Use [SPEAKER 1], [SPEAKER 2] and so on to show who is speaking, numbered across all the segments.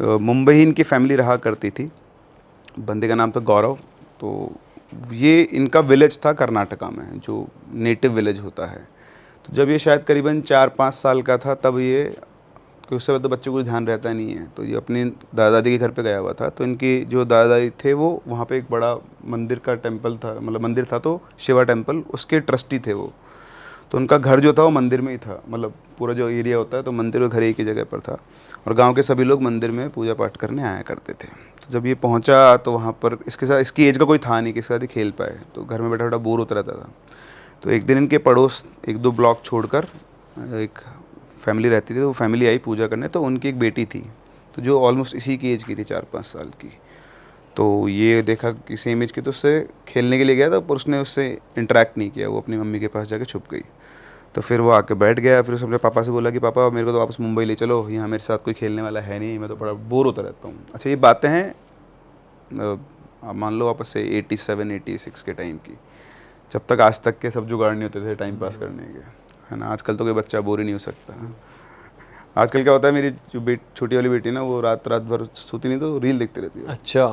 [SPEAKER 1] मुंबई ही इनकी फैमिली रहा करती थी। बंदे का नाम था गौरव। तो ये इनका विलेज था कर्नाटका में, जो नेटिव विलेज होता है। तो जब ये शायद करीबन 4-5 साल का था तब ये, क्योंकि उससे तो बच्चे को ध्यान रहता नहीं है, तो ये अपनी दादा दादी के घर पे गया हुआ था। तो इनकी जो दादा दादी थे वो वहाँ पे एक बड़ा मंदिर का टेंपल था, मतलब मंदिर था तो शिवा टेंपल, उसके ट्रस्टी थे वो। तो उनका घर जो था वो मंदिर में ही था, मतलब पूरा जो एरिया होता है तो मंदिर और घर एक ही जगह पर था। और गांव के सभी लोग मंदिर में पूजा पाठ करने आया करते थे। तो जब ये पहुंचा तो वहाँ पर इसके साथ, इसकी एज का कोई था नहीं कि इसके साथ ही खेल पाए, तो घर में बैठा बैठा बोर होता रहता था। तो एक दिन इनके पड़ोस 1-2 ब्लॉक छोड़कर एक फैमिली रहती थी, तो वो फैमिली आई पूजा करने। तो उनकी एक बेटी थी, तो जो ऑलमोस्ट इसी की एज की थी, 4-5 साल की। तो ये देखा कि सेम एज की, तो उससे खेलने के लिए गया था, पर उसने उससे इंटरेक्ट नहीं किया, वो अपनी मम्मी के पास जाके छुप गई। तो फिर वो आके बैठ गया। फिर उसने अपने पापा से बोला कि पापा मेरे को तो वापस मुंबई ले चलो, यहाँ मेरे साथ कोई खेलने वाला है नहीं, मैं तो बड़ा बोर होता रहता हूँ। अच्छा, ये बातें हैं आप मान लो वापस से 87-86 के टाइम की, जब तक आज तक के सब जुगाड़ नहीं होते थे टाइम पास करने के, है ना। आजकल तो कोई बच्चा बोर ही नहीं हो सकता। आजकल क्या होता है, मेरी जो छोटी वाली बेटी ना, वो रात रात भर सोती नहीं तो रील देखते रहती है।
[SPEAKER 2] अच्छा,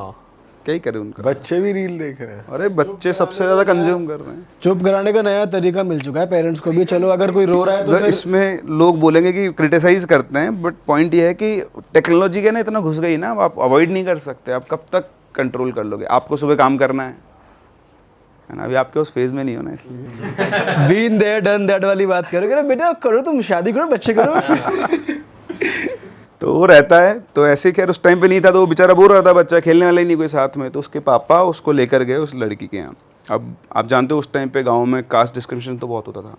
[SPEAKER 1] क्या ही करे उनका।
[SPEAKER 3] बच्चे भी रील देख रहे हैं।
[SPEAKER 1] अरे बच्चे सबसे ज़्यादा कंज्यूम कर रहे हैं।
[SPEAKER 4] चुप कराने का नया तरीका मिल चुका है पेरेंट्स को भी। चलो अगर कोई रो रहा है तो फिर
[SPEAKER 1] इसमें लोग बोलेंगे कि क्रिटिसाइज करते हैं, बट पॉइंट ये है कि टेक्नोलॉजी के ना इतना घुस गई ना, आप अवॉइड नहीं कर सकते। आप कब तक कंट्रोल कर लोगे? आपको सुबह काम करना है ना, अभी आपके उस फेज में नहीं हो ना, इसलिए
[SPEAKER 4] बीन देयर डन दैट वाली बात करोगे। बेटा करो, तुम शादी करो, बच्चे करो।
[SPEAKER 1] तो वो रहता है। तो ऐसे खैर उस टाइम पे नहीं था, तो वो बेचारा बोर रहा था, बच्चा खेलने वाला ही नहीं कोई साथ में। तो उसके पापा उसको लेकर गए उस लड़की के यहाँ। अब आप जानते हो उस टाइम पे गांव में कास्ट डिस्क्रिमिनेशन तो बहुत होता था।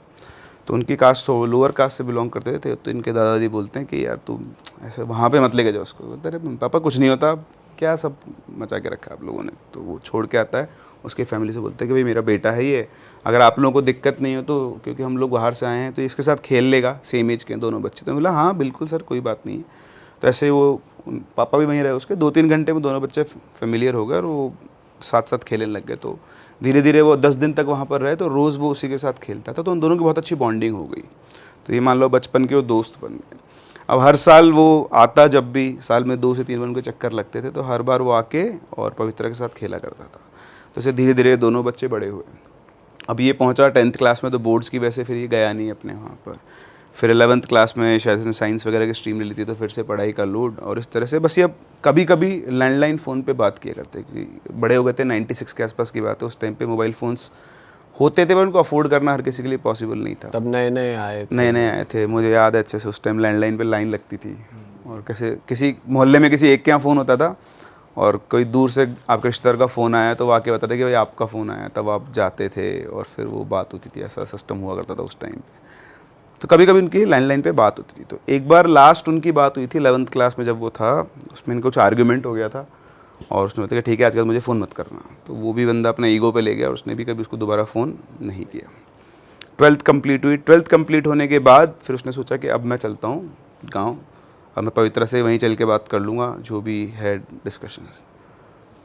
[SPEAKER 1] तो उनकी कास्ट तो लोअर कास्ट से बिलोंग करते थे। तो इनके दादाजी बोलते हैं कि यार तू ऐसे वहाँ पे मत लेके जाओ उसको। बोलते अरे पापा कुछ नहीं होता, क्या सब मचा के रखा है आप लोगों ने। तो वो छोड़ के आता है, उसकी फैमिली से बोलते हैं कि भाई मेरा बेटा है ये, अगर आप लोगों को दिक्कत नहीं हो तो, क्योंकि हम लोग बाहर से आए हैं, तो इसके साथ खेल लेगा, सेम एज के दोनों बच्चे। तो बोला हाँ बिल्कुल सर, कोई बात नहीं है। तो ऐसे वो पापा भी वहीं रहे उसके, 2-3 घंटे में दोनों बच्चे फेमिलियर हो गए और वो साथ साथ खेलने लग गए। तो धीरे धीरे वो 10 दिन तक वहाँ पर रहे, तो रोज़ वो उसी के साथ खेलता था। तो उन दोनों की बहुत अच्छी बॉन्डिंग हो गई। तो ये मान लो बचपन के वो दोस्त बन गए। अब हर साल वो आता, जब भी साल में 2 से 3 बार उनके चक्कर लगते थे, तो हर बार वो आके और पवित्रा के साथ खेला करता था। तो ऐसे धीरे धीरे दोनों बच्चे बड़े हुए। अब ये पहुँचा 10th क्लास में, तो बोर्ड्स की वजह से फिर ये गया नहीं अपने वहाँ पर। फिर 11th क्लास में शायद इसने साइंस वगैरह की स्ट्रीम ले ली थी, तो फिर से पढ़ाई का लोड और इस तरह से। बस ये अब कभी कभी लैंडलाइन फ़ोन पे बात किया करते, कि बड़े हो गए थे, 96 के आसपास की बात है। उस टाइम पे मोबाइल फ़ोन्स होते थे, पर उनको अफोर्ड करना हर किसी के लिए पॉसिबल नहीं था।
[SPEAKER 2] तब नए नए आए थे।
[SPEAKER 1] नए नए आए थे, मुझे याद है अच्छे से। उस टाइम लैंडलाइन पे लाइन लगती थी, और कैसे किसी मोहल्ले में किसी एक के यहाँ फ़ोन होता था, और कोई दूर से आपके रिश्तेदार का फ़ोन आया तो वो आके बताते कि भाई आपका फ़ोन आया, तब आप जाते थे और फिर वो बात होती थी। ऐसा सिस्टम हुआ करता था उस टाइम पे। तो कभी कभी उनकी लैंडलाइन पे बात होती थी। तो एक बार लास्ट उनकी बात हुई थी 11th क्लास में, जब वो था, उसमें इनको कुछ आर्ग्यूमेंट हो गया था, और उसने बताया ठीक है आजकल मुझे फ़ोन मत करना। तो वो भी बंदा अपने ईगो पे ले गया, और उसने भी कभी उसको दोबारा फ़ोन नहीं किया। 12th कंप्लीट हुई। 12th कंप्लीट होने के बाद फिर उसने सोचा कि अब मैं चलता हूँ गाँव, अब मैं पवित्रा से वहीं चल के बात कर लूँगा जो भी है डिस्कशन।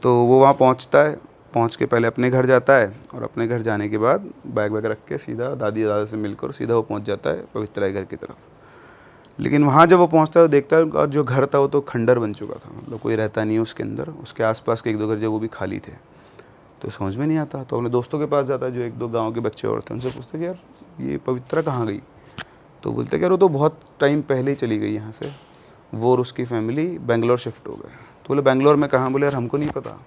[SPEAKER 1] तो वो वहाँ पहुँचता है, पहुँच के पहले अपने घर जाता है, और अपने घर जाने के बाद बैग वैग रख के सीधा दादी दादा से मिलकर सीधा वो पहुँच जाता है पवित्रा के घर की तरफ। लेकिन वहाँ जब वो पहुँचता है तो देखता है और जो घर था वो तो खंडर बन चुका था, मतलब कोई रहता नहीं है उसके अंदर। उसके आसपास के 1-2 घर जो वो भी खाली थे। तो समझ में नहीं आता, तो अपने दोस्तों के पास जाता है, जो 1-2 गाँव के बच्चे और थे, उनसे पूछते कि यार ये पवित्रा कहाँ गई। तो बोलते कि यार वो तो बहुत टाइम पहले ही चली गई यहाँ से, वो और उसकी फैमिली बेंगलोर शिफ्ट हो गए। तो बोले बेंगलोर में कहाँ? बोले यार हमको नहीं पता।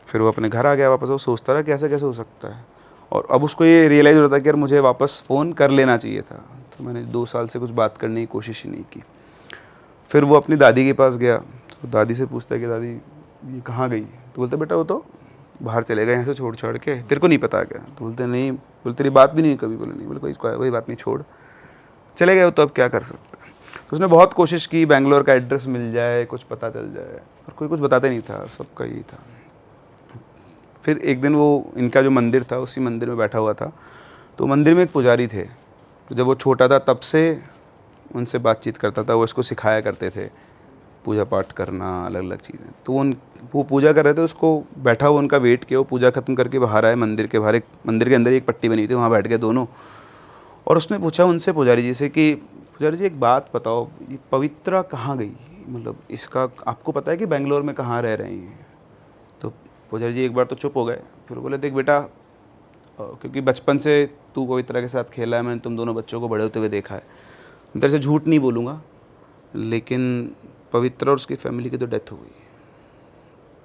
[SPEAKER 1] फिर वो अपने घर आ गया वापस। वो सोचता रहा कि ऐसा कैसे हो सकता है, और अब उसको ये रियलाइज़ होता है कि यार मुझे वापस फ़ोन कर लेना चाहिए था। तो मैंने 2 साल से कुछ बात करने की कोशिश ही नहीं की। फिर वो अपनी दादी के पास गया, तो दादी से पूछता है कि दादी ये कहाँ गई। तो बोलते बेटा वो तो बाहर चले गए यहाँ से छोड़ छाड़ के, तेरे को नहीं पता क्या? तो बोलते नहीं। बोलते तेरी बात भी नहीं कभी? बोले नहीं। बोले कोई बात नहीं, छोड़, चले गए तो अब क्या कर सकते हैं। तो उसने बहुत कोशिश की, बेंगलोर का एड्रेस मिल जाए, कुछ पता चल जाए, पर कोई कुछ बताते नहीं था, सबका यही था। फिर एक दिन वो इनका जो मंदिर था उसी मंदिर में बैठा हुआ था। तो मंदिर में एक पुजारी थे, तो जब वो छोटा था तब से उनसे बातचीत करता था। वो इसको सिखाया करते थे पूजा पाठ करना, अलग अलग चीज़ें। तो वो पूजा कर रहे थे, उसको बैठा हुआ उनका वेट किया। वो पूजा ख़त्म करके बाहर आए, मंदिर के बाहर, एक मंदिर के अंदर एक पट्टी बनी थी, वहाँ बैठ गए दोनों। और उसने पूछा उनसे पुजारी जी से कि पुजारी जी एक बात बताओ, ये पवित्रा कहाँ गई? मतलब इसका आपको पता है कि बेंगलोर में कहाँ रह रहे हैं? तो पुजारी जी एक बार तो चुप हो गए, फिर बोले देख बेटा, क्योंकि बचपन से तू पवित्रा के साथ खेला है, मैंने तुम दोनों बच्चों को बड़े होते हुए देखा है, मैं तेरे से झूठ नहीं बोलूँगा, लेकिन पवित्रा और उसकी फैमिली की तो डेथ हो गई है।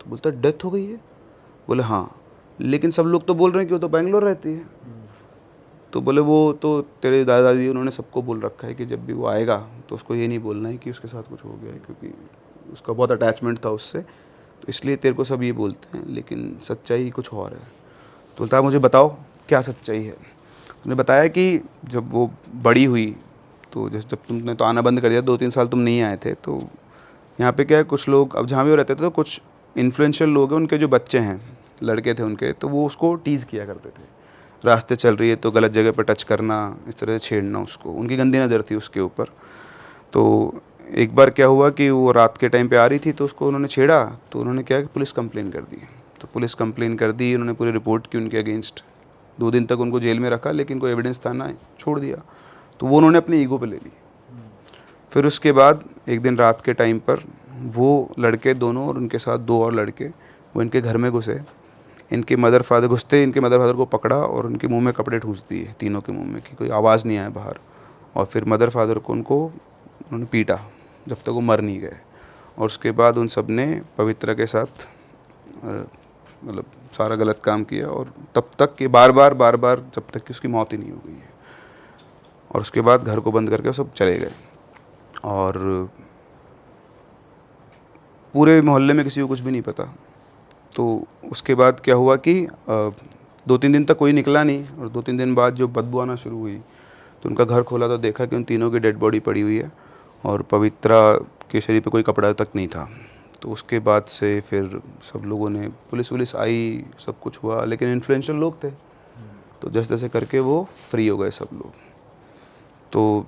[SPEAKER 1] तो बोलता डेथ हो गई है? बोले हाँ, लेकिन सब लोग तो बोल रहे हैं कि वो तो बेंगलोर रहती है। तो बोले वो तो तेरे दादा दादी उन्होंने सबको बोल रखा है कि जब भी वो आएगा तो उसको ये नहीं बोलना है कि उसके साथ कुछ हो गया है, क्योंकि उसका बहुत अटैचमेंट था उससे, तो इसलिए तेरे को सब ये बोलते हैं, लेकिन सच्चाई कुछ और है। तो बोलता है मुझे बताओ क्या सच्चाई है। उन्होंने बताया कि जब वो बड़ी हुई तो जैसे जब तुमने तो आना बंद कर दिया, 2-3 साल तुम नहीं आए थे, तो यहाँ पे क्या है, कुछ लोग अब जहाँ भी वो रहते थे तो कुछ इन्फ्लुएंशियल लोग हैं, उनके जो बच्चे हैं, लड़के थे उनके, तो वो उसको टीज़ किया करते थे। रास्ते चल रही है तो गलत जगह पर टच करना, इस तरह से छेड़ना उसको, उनकी गंदी नज़र थी उसके ऊपर। तो एक बार क्या हुआ कि वो रात के टाइम पे आ रही थी तो उसको उन्होंने छेड़ा, तो उन्होंने क्या कि पुलिस कंप्लेन कर दी। तो पुलिस कंप्लेन कर दी, उन्होंने पूरी रिपोर्ट की उनके अगेंस्ट, 2 दिन तक उनको जेल में रखा, लेकिन कोई एविडेंस था ना, छोड़ दिया। तो वो उन्होंने अपनी ईगो पे ले ली। फिर उसके बाद एक दिन रात के टाइम पर वो लड़के दोनों और उनके साथ 2 और लड़के वो इनके घर में घुसे, इनके मदर फादर घुसते, इनके मदर फादर को पकड़ा और उनके मुंह में कपड़े ठूंस दिए, तीनों के मुंह में, कि कोई आवाज़ नहीं आए बाहर। और फिर मदर फादर को उन्होंने पीटा जब तक वो मर नहीं गए। और उसके बाद उन सब ने पवित्रा के साथ मतलब सारा गलत काम किया, और तब तक कि बार बार जब तक कि उसकी मौत ही नहीं हो गई है। और उसके बाद घर को बंद करके वो सब चले गए, और पूरे मोहल्ले में किसी को कुछ भी नहीं पता। तो उसके बाद क्या हुआ कि 2-3 दिन तक कोई निकला नहीं, और 2-3 दिन बाद जो बदबू आना शुरू हुई तो उनका घर खोला तो देखा कि उन तीनों की डेड बॉडी पड़ी हुई है, और पवित्रा के शरीर पे कोई कपड़ा तक नहीं था। तो उसके बाद से फिर सब लोगों ने, पुलिस आई, सब कुछ हुआ, लेकिन इन्फ्लुएंशियल लोग थे तो जैसे तैसे करके वो फ्री हो गए सब लोग। तो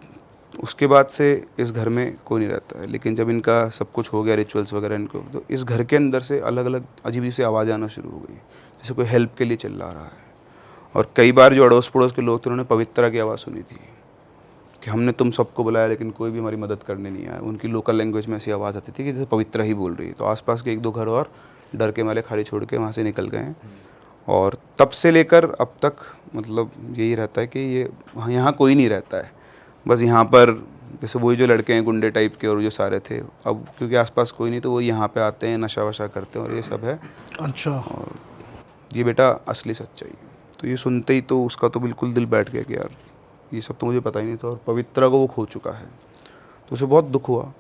[SPEAKER 1] उसके बाद से इस घर में कोई नहीं रहता है। लेकिन जब इनका सब कुछ हो गया, रिचुअल्स वगैरह इनको, तो इस घर के अंदर से अलग अलग अजीब सी आवाज़ आना शुरू हो गई, जैसे कोई हेल्प के लिए चिल्ला रहा है। और कई बार जो अड़ोस पड़ोस के लोग थे उन्होंने पवित्रा की आवाज़ सुनी थी कि हमने तुम सबको बुलाया लेकिन कोई भी हमारी मदद करने नहीं आया। उनकी लोकल लैंग्वेज में ऐसी आवाज़ आती थी कि जैसे पवित्रा ही बोल रही है। तो आसपास के 1-2 घर और डर के मारे खाली छोड़ के वहाँ से निकल गए हैं। और तब से लेकर अब तक मतलब यही रहता है कि ये यहाँ कोई नहीं रहता है, बस यहाँ पर जैसे वही जो लड़के हैं गुंडे टाइप के और जो सारे थे, अब क्योंकि आसपास कोई नहीं तो वो यहाँ पे आते हैं, नशा वशा करते हैं और ये सब है।
[SPEAKER 4] अच्छा।
[SPEAKER 1] और ये बेटा असली सच्चाई है। तो ये सुनते ही तो उसका तो बिल्कुल दिल बैठ गया कि यार ये सब तो मुझे पता ही नहीं था, और पवित्रा को वो खो चुका है। तो उसे बहुत दुख हुआ,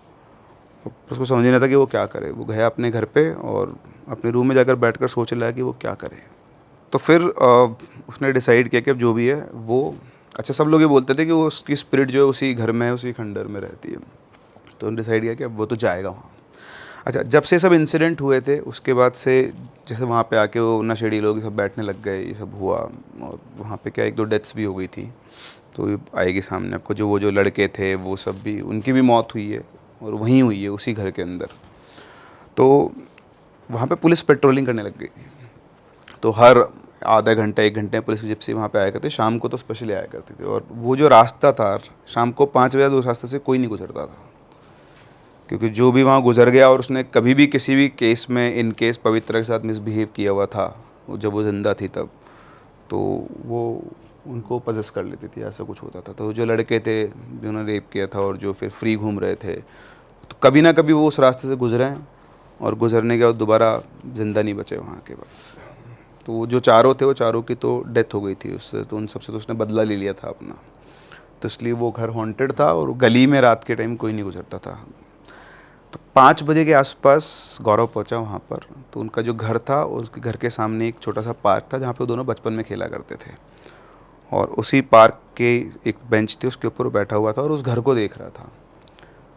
[SPEAKER 1] उसको समझ नहीं आता कि वो क्या करे। वो गया अपने घर पे और अपने रूम में जाकर बैठकर सोच रहा है कि वो क्या करे। तो फिर उसने डिसाइड किया कि अब जो भी है वो, अच्छा सब लोग ये बोलते थे कि वो उसकी स्पिरिट जो है उसी घर में, उसी खंडर में रहती है। तो उन्होंने डिसाइड किया कि अब वो तो जाएगा वहाँ। अच्छा, जब से सब इंसिडेंट हुए थे उसके बाद से जैसे वहाँ पे आके वो नशेड़ी लोग सब बैठने लग गए, ये सब हुआ। और वहाँ पे क्या 1-2 डेथ्स भी हो गई थी, तो ये आएगी सामने आपको। जो वो जो लड़के थे वो सब भी, उनकी भी मौत हुई है और वहीं हुई है उसी घर के अंदर। तो वहाँ पे पुलिस पेट्रोलिंग करने लग गई थी। तो हर आधा घंटा 1 घंटे पुलिस की जिप्सी वहाँ पे आया करती, शाम को तो स्पेशली आया करती थी। और वो जो रास्ता था शाम को 5 बजे उस रास्ते से कोई नहीं गुजरता था, क्योंकि जो भी वहाँ गुजर गया और उसने कभी भी किसी भी केस में इन केस पवित्रा के साथ मिसबिहेव किया हुआ था, वो जब वो ज़िंदा थी तब, तो वो उनको पजेस कर लेती थी, ऐसा कुछ होता था। तो जो लड़के थे जिन्होंने रेप किया था और जो फिर फ्री घूम रहे थे, तो कभी ना कभी वो उस रास्ते से गुजरे हैं, और गुजरने के बाद दोबारा ज़िंदा नहीं बचे वहाँ के पास। तो वो जो चारों थे वो चारों की तो डेथ हो गई थी उससे, तो उन सबसे तो उसने बदला ले लिया था अपना। तो इसलिए वो घर हॉन्टेड था और गली में रात के टाइम कोई नहीं गुजरता था। तो 5 बजे के आसपास गौरव पहुंचा वहाँ पर। तो उनका जो घर था उसके घर के सामने एक छोटा सा पार्क था जहाँ पे वो दोनों बचपन में खेला करते थे, और उसी पार्क के एक बेंच थी उसके ऊपर वो बैठा हुआ था और उस घर को देख रहा था।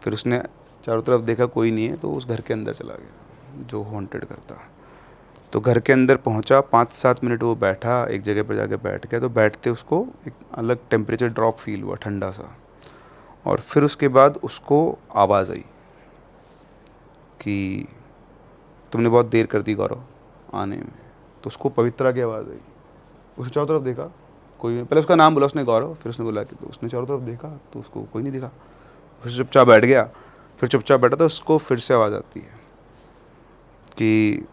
[SPEAKER 1] फिर उसने चारों तरफ देखा कोई नहीं है, तो उस घर के अंदर चला गया जो हॉन्टेड करता। तो घर के अंदर पहुंचा, 5-7 मिनट वो बैठा, एक जगह पर जाके बैठ गया। तो बैठते उसको एक अलग टेम्परेचर ड्रॉप फील हुआ, ठंडा सा। और फिर उसके बाद उसको आवाज़ आई कि तुमने बहुत देर कर दी गौरव आने में। तो उसको पवित्रा की आवाज़ आई। उसने चारों तरफ देखा, कोई नहीं। पहले उसका नाम बोला उसने गौरव, फिर उसने बोला कि, तो उसने चारों तरफ देखा तो उसको कोई नहीं दिखा। फिर चुपचाप बैठ गया। फिर चुपचाप बैठा, तो उसको फिर से आवाज़ आती है कि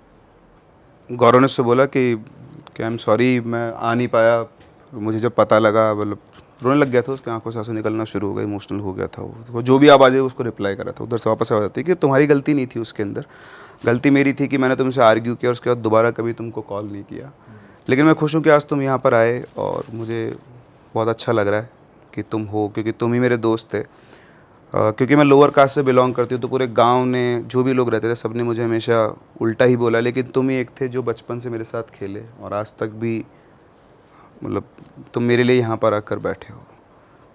[SPEAKER 1] गौरव ने उससे बोला कि आई एम सॉरी, मैं आ नहीं पाया। मुझे जब पता लगा, मतलब रोने लग गया था, उसकी आंखों से आंसू निकलना शुरू हो गए, इमोशनल हो गया था वो जो भी आवाज़ है उसको रिप्लाई करा था। उधर से वापस आवाज़ आती है कि तुम्हारी गलती नहीं थी उसके अंदर, गलती मेरी थी कि मैंने तुमसे आर्ग्यू किया और उसके बाद दोबारा कभी तुमको कॉल नहीं किया। लेकिन मैं खुश हूँ कि आज तुम यहाँ पर आए और मुझे बहुत अच्छा लग रहा है कि तुम हो, क्योंकि तुम ही मेरे दोस्त थे। क्योंकि मैं लोअर कास्ट से बिलोंग करती हूँ, तो पूरे गांव ने, जो भी लोग रहते थे, सब ने मुझे हमेशा उल्टा ही बोला, लेकिन तुम ही एक थे जो बचपन से मेरे साथ खेले और आज तक भी, मतलब तुम मेरे लिए यहाँ पर आकर बैठे हो।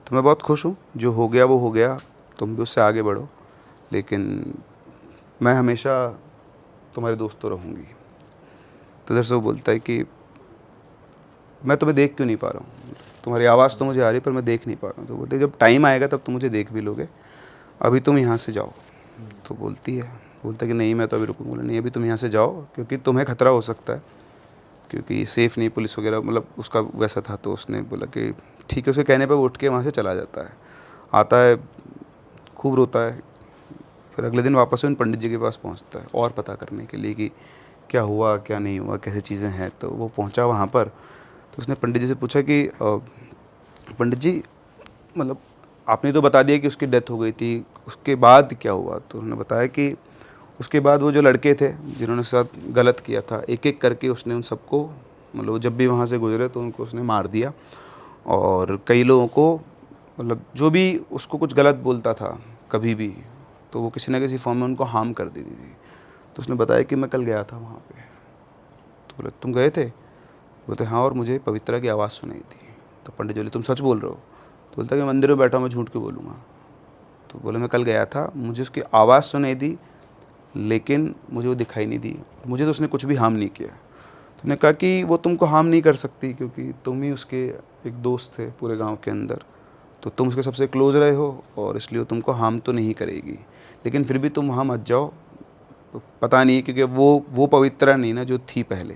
[SPEAKER 1] तो मैं बहुत खुश हूँ, जो हो गया वो हो गया, तुम भी उससे आगे बढ़ो, लेकिन मैं हमेशा तुम्हारे दोस्त तो रहूँगी। तो इधर से वो बोलता है कि मैं तुम्हें देख क्यों नहीं पा रहा हूँ, तुम्हारी आवाज़ तो मुझे आ रही पर मैं देख नहीं पा रहा हूँ। तो बोलते हैं जब टाइम आएगा तब तुम मुझे देख भी लोगे, अभी तुम यहाँ से जाओ। तो बोलता है कि नहीं, मैं तो अभी रुकूंगा। बोला नहीं, अभी तुम यहाँ से जाओ, क्योंकि तुम्हें खतरा हो सकता है, क्योंकि सेफ़ नहीं, पुलिस वगैरह, मतलब उसका वैसा था। तो उसने बोला कि ठीक है। उसके कहने पर वो उठ के वहाँ से चला जाता है, आता है, खूब रोता है। फिर अगले दिन वापस उन पंडित जी के पास पहुँचता है और पता करने के लिए कि क्या हुआ क्या नहीं हुआ, कैसे चीज़ें हैं। तो वो पहुँचा वहाँ पर, तो उसने पंडित जी से पूछा कि पंडित जी, मतलब आपने तो बता दिया कि उसकी डेथ हो गई थी, उसके बाद क्या हुआ? तो उन्होंने बताया कि उसके बाद वो जो लड़के थे जिन्होंने उसके साथ गलत किया था, एक एक करके उसने उन सबको, मतलब जब भी वहाँ से गुजरे तो उनको उसने मार दिया। और कई लोगों को, मतलब जो भी उसको कुछ गलत बोलता था कभी भी, तो वो किसी न किसी फॉर्म में उनको हार्म कर देती थी। तो उसने बताया कि मैं कल गया था वहाँ पे। तो बोले तुम गए थे? बोलते हाँ, और मुझे पवित्रा की आवाज़ सुनाई थी। तो पंडित जी बोले तुम सच बोल रहे हो? तो बोलता है कि मंदिर में बैठा हूँ, मैं झूठ क्यों बोलूँगा। तो बोले मैं कल गया था, मुझे उसकी आवाज़ सुनाई दी, लेकिन मुझे वो दिखाई नहीं दी, मुझे तो उसने कुछ भी हार्म नहीं किया। तो उन्होंने कहा कि वो तुमको हार्म नहीं कर सकती, क्योंकि तुम ही उसके एक दोस्त थे पूरे गांव के अंदर, तो तुम उसके सबसे क्लोज रहे हो, और इसलिए वो तुमको हार्म तो नहीं करेगी। लेकिन फिर भी तुम वहाँ मत जाओ, तो पता नहीं, क्योंकि वो पवित्रा नहीं ना जो थी पहले।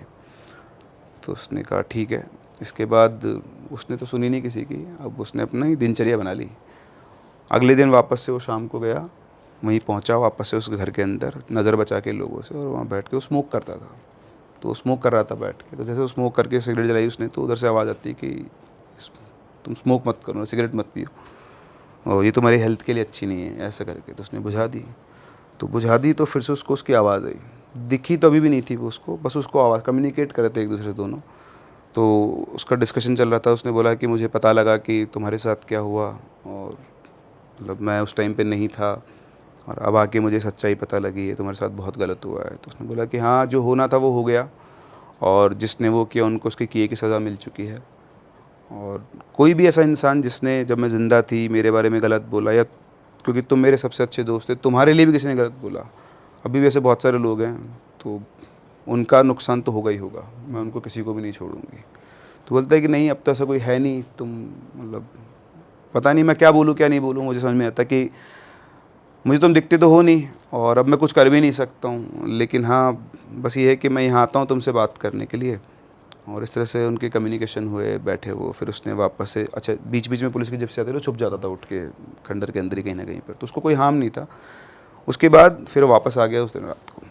[SPEAKER 1] तो उसने कहा ठीक है। इसके बाद उसने तो सुनी नहीं किसी की, अब उसने अपना ही दिनचर्या बना ली। अगले दिन वापस से वो शाम को गया, वहीं पहुंचा वापस से उस घर के अंदर, नज़र बचा के लोगों से, और वहाँ बैठ के वो स्मोक करता था। तो वो स्मोक कर रहा था बैठ के, तो जैसे वो स्मोक करके सिगरेट जलाई उसने, तो उधर से आवाज़ आती कि तुम स्मोक मत करो, सिगरेट मत पियो, और ये तुम्हारी हेल्थ के लिए अच्छी नहीं है, ऐसा करके। तो उसने बुझा दी। तो बुझा दी तो फिर से उसको उसकी आवाज़ आई, दिखी तो अभी भी नहीं थी वो उसको, बस उसको आवाज़, कम्युनिकेट कर रहे थे एक दूसरे से दोनों। तो उसका डिस्कशन चल रहा था। उसने बोला कि मुझे पता लगा कि तुम्हारे साथ क्या हुआ, और मतलब मैं उस टाइम पे नहीं था, और अब आके मुझे सच्चाई पता लगी है, तुम्हारे साथ बहुत गलत हुआ है। तो उसने बोला कि हाँ, जो होना था वो हो गया, और जिसने वो किया उनको उसके किए की सज़ा मिल चुकी है। और कोई भी ऐसा इंसान जिसने, जब मैं ज़िंदा थी, मेरे बारे में गलत बोला, या क्योंकि तुम मेरे सबसे अच्छे दोस्त थे, तुम्हारे लिए भी किसी ने गलत बोला, अभी भी ऐसे बहुत सारे लोग हैं, तो उनका नुकसान तो होगा ही होगा, मैं उनको किसी को भी नहीं छोड़ूंगी। तो बोलता है कि नहीं, अब तो ऐसा कोई है नहीं, तुम, मतलब पता नहीं मैं क्या बोलूँ क्या नहीं बोलूँ। मुझे समझ में आता कि मुझे तुम दिखते तो हो नहीं, और अब मैं कुछ कर भी नहीं सकता हूँ, लेकिन हाँ, बस ये है कि मैं यहाँ आता हूँ तुमसे बात करने के लिए। और इस तरह से उनके कम्युनिकेशन हुए, बैठे वो। फिर उसने वापस से, अच्छा, बीच बीच में पुलिस की जब से आते थे, छुप जाता था उठ के खंडर के अंदर ही कहीं ना कहीं पर, तो उसको कोई हार्म नहीं था। उसके बाद फिर वो वापस आ गया उस दिन रात को।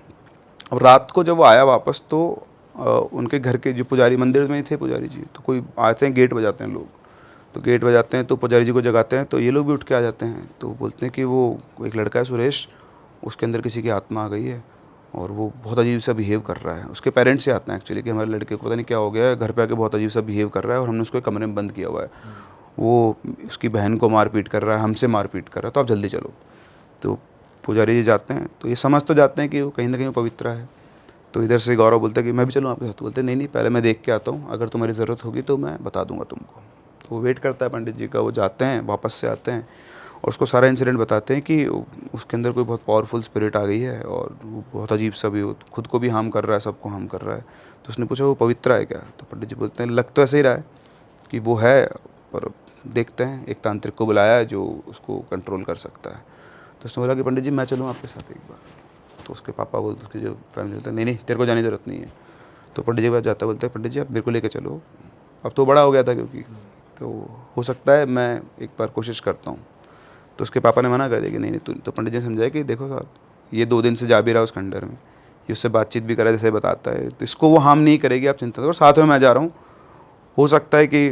[SPEAKER 1] अब रात को जब वो आया वापस, तो उनके घर के जो पुजारी, मंदिर में ही थे पुजारी जी, तो कोई आते हैं, गेट बजाते हैं लोग, तो गेट बजाते हैं, तो पुजारी जी को जगाते हैं, तो ये लोग भी उठ के आ जाते हैं। तो बोलते हैं कि वो एक लड़का है सुरेश, उसके अंदर किसी की आत्मा आ गई है, और वो बहुत अजीब सा बिहेव कर रहा है। उसके पेरेंट्स से आते हैं एक्चुअली, कि हमारे लड़के को पता नहीं क्या हो गया है, घर पे आके बहुत अजीब सा बिहेव कर रहा है, और हमने उसको एक कमरे में बंद किया हुआ है, वो उसकी बहन को मारपीट कर रहा है, हमसे मारपीट कर रहा है, तो आप जल्दी चलो। तो पुजारी जी जाते हैं, तो ये समझ तो जाते हैं कि वो कहीं ना कहीं वो पवित्र है। तो इधर से गौरव बोलता है कि मैं भी चलूँ आपके साथ। तो बोलते नहीं नहीं, पहले मैं देख के आता हूँ, अगर तुम्हारी ज़रूरत होगी तो मैं बता दूंगा तुमको। तो वो वेट करता है पंडित जी का। वो जाते हैं, वापस से आते हैं, और उसको सारा इंसिडेंट बताते हैं कि उसके अंदर कोई बहुत पावरफुल स्पिरिट आ गई है, और वो बहुत अजीब सा भी, खुद को भी हार्म कर रहा है, सबको हार्म कर रहा है। तो उसने पूछा वो पवित्र है क्या? तो पंडित जी बोलते हैं लग तो ऐसे ही रहा है कि वो है, पर देखते हैं, एक तांत्रिक को बुलाया है जो उसको कंट्रोल कर सकता है। तो उसने बोला कि पंडित जी मैं चलूँ आपके साथ एक बार? तो उसके पापा बोलते, उसकी जो फैमिली बोलते हैं नहीं नहीं, तेरे को जाने की ज़रूरत नहीं है। तो पंडित जी के पास जाता, बोलते हैं पंडित जी आप मेरे को लेकर चलो। अब तो बड़ा हो गया था, क्योंकि तो हो सकता है मैं एक बार कोशिश करता हूँ। तो उसके पापा ने मना कर दिया कि नहीं नहीं, तो पंडित जी ने समझाया कि देखो साहब, ये 2 दिन से जा भी रहा है उस खंडर में, ये उससे बातचीत भी करा जैसे बताता है, तो इसको वो हार्म नहीं करेगी, आप चिंता करो, साथ में मैं जा रहा हूँ, हो सकता है कि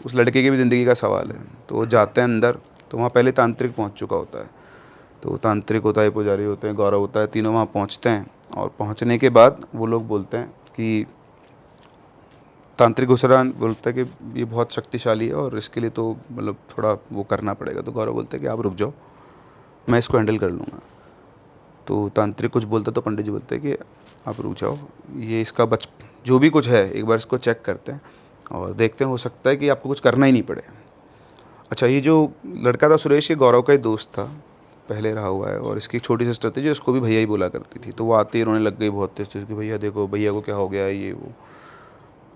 [SPEAKER 1] उस लड़के की भी ज़िंदगी का सवाल है। तो वो जाते हैं अंदर, तो वहाँ पहले तांत्रिक पहुँच चुका होता है, तो तांत्रिक होता है, पुजारी होते हैं, गौरव होता है, तीनों वहाँ पहुँचते हैं। और पहुँचने के बाद वो लोग बोलते हैं कि तांत्रिक घुसरान बोलता है कि ये बहुत शक्तिशाली है और इसके लिए तो मतलब थोड़ा वो करना पड़ेगा। तो गौरव बोलते हैं कि आप रुक जाओ, मैं इसको हैंडल कर लूँगा। तो तांत्रिक कुछ बोलता तो पंडित जी बोलते हैं कि आप रुक जाओ, ये इसका जो भी कुछ है एक बार इसको चेक करते हैं और देखते हैं, हो सकता है कि आपको कुछ करना ही नहीं पड़े। अच्छा, ये जो लड़का था सुरेश, ये गौरव का ही दोस्त था, पहले रहा हुआ है, और इसकी एक छोटी सिस्टर थी जो इसको भी भैया ही बोला करती थी। तो वो आते ही रोने लग गई बहुत तेज तेज कि भैया देखो, भैया को क्या हो गया है, ये वो।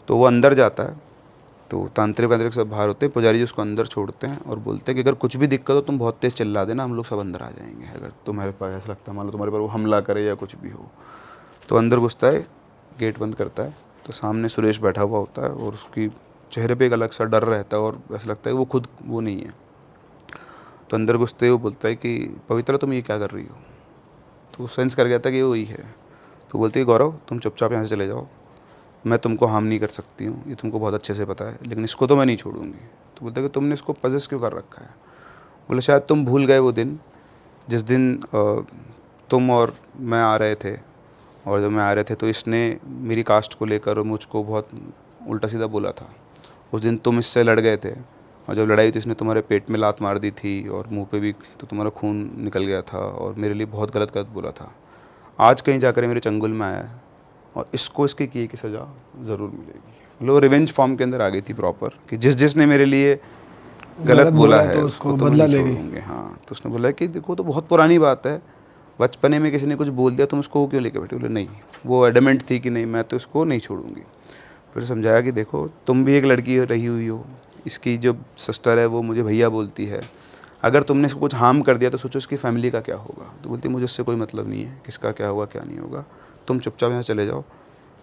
[SPEAKER 1] तो वो अंदर जाता है, तो तांत्रिक वांत्रिक सब बाहर होते हैं, पुजारी जी उसको अंदर छोड़ते हैं और बोलते हैं कि अगर कुछ भी दिक्कत हो तुम बहुत तेज़ चिल्ला देना, हम लोग सब अंदर आ जाएंगे, अगर तुम्हारे पास ऐसा लगता है मान लो तुम्हारे पर वो हमला करे या कुछ भी हो। तो अंदर घुसता है, गेट बंद करता है, तो सामने सुरेश बैठा हुआ होता है और उसकी चेहरे पे एक अलग सा डर रहता है और ऐसा लगता है कि वो खुद वो नहीं है। तो अंदर घुसते ही वो बोलता है कि पवित्रा तुम ये क्या कर रही हो। तो सेंस कर गया था कि वही है। तो बोलती है गौरव तुम चुपचाप यहाँ से चले जाओ, मैं तुमको हार्म नहीं कर सकती हूँ, ये तुमको बहुत अच्छे से पता है, लेकिन इसको तो मैं नहीं छोड़ूंगी। तो बोलते कि तुमने इसको पजेस क्यों कर रखा है। बोले शायद तुम भूल गए वो दिन जिस दिन तुम और मैं आ रहे थे, और जब मैं आ रहे थे तो इसने मेरी कास्ट को लेकर मुझको बहुत उल्टा सीधा बोला था। उस दिन तुम इससे लड़ गए थे, और जब लड़ाई तो इसने तुम्हारे पेट में लात मार दी थी और मुंह पे भी, तो तुम्हारा खून निकल गया था और मेरे लिए बहुत गलत गलत बोला था। आज कहीं जाकर मेरे चंगुल में आया है और इसको इसके किए की सज़ा ज़रूर मिलेगी। मतलब रिवेंज फॉर्म के अंदर आ गई थी प्रॉपर कि जिसने मेरे लिए गलत बोला है
[SPEAKER 4] तो
[SPEAKER 1] उसको तो मैं नहीं छोड़ूंगे। हाँ, तो उसने बोला कि देखो तो बहुत पुरानी बात है, बचपने में किसी ने कुछ बोल दिया तुम उसको क्यों लेके बैठे। बोले नहीं, वो एडमेंट थी कि नहीं मैं तो इसको नहीं छोड़ूंगी। फिर समझाया कि देखो तुम भी एक लड़की रही हुई हो, इसकी जो सिस्टर है वो मुझे भैया बोलती है, अगर तुमने इसको कुछ हार्म कर दिया तो सोचो इसकी फैमिली का क्या होगा। तो बोलती मुझे उससे कोई मतलब नहीं है किसका क्या होगा क्या नहीं होगा, तुम चुपचाप यहाँ चले जाओ।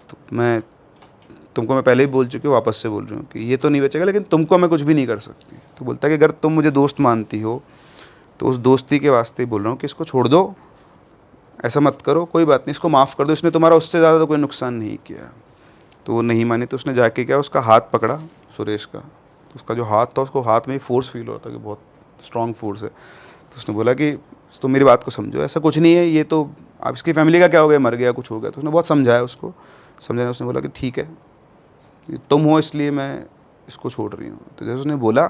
[SPEAKER 1] तो मैं पहले ही बोल चुकी हूँ, वापस से बोल रही हूँ कि ये तो नहीं बचेगा, लेकिन तुमको मैं कुछ भी नहीं कर सकती। तो बोलता है कि अगर तुम मुझे दोस्त मानती हो तो उस दोस्ती के वास्ते ही बोल रहा हूँ कि इसको छोड़ दो, ऐसा मत करो, कोई बात नहीं, इसको माफ़ कर दो, इसने तुम्हारा उससे ज़्यादा तो कोई नुकसान नहीं किया। तो वो नहीं मानी, तो उसने जाके क्या उसका हाथ पकड़ा सुरेश का, तो उसका जो हाथ था उसको हाथ में ही फोर्स फील होता कि बहुत स्ट्रॉन्ग फोर्स है। तो उसने बोला कि तुम मेरी बात को समझो, ऐसा कुछ नहीं है, ये तो आप इसकी फैमिली का क्या हो गया, मर गया कुछ हो गया। तो उसने बहुत समझाया उसको, समझाने उसने बोला कि ठीक है ये तुम हो इसलिए मैं इसको छोड़ रही हूँ। तो जैसे उसने बोला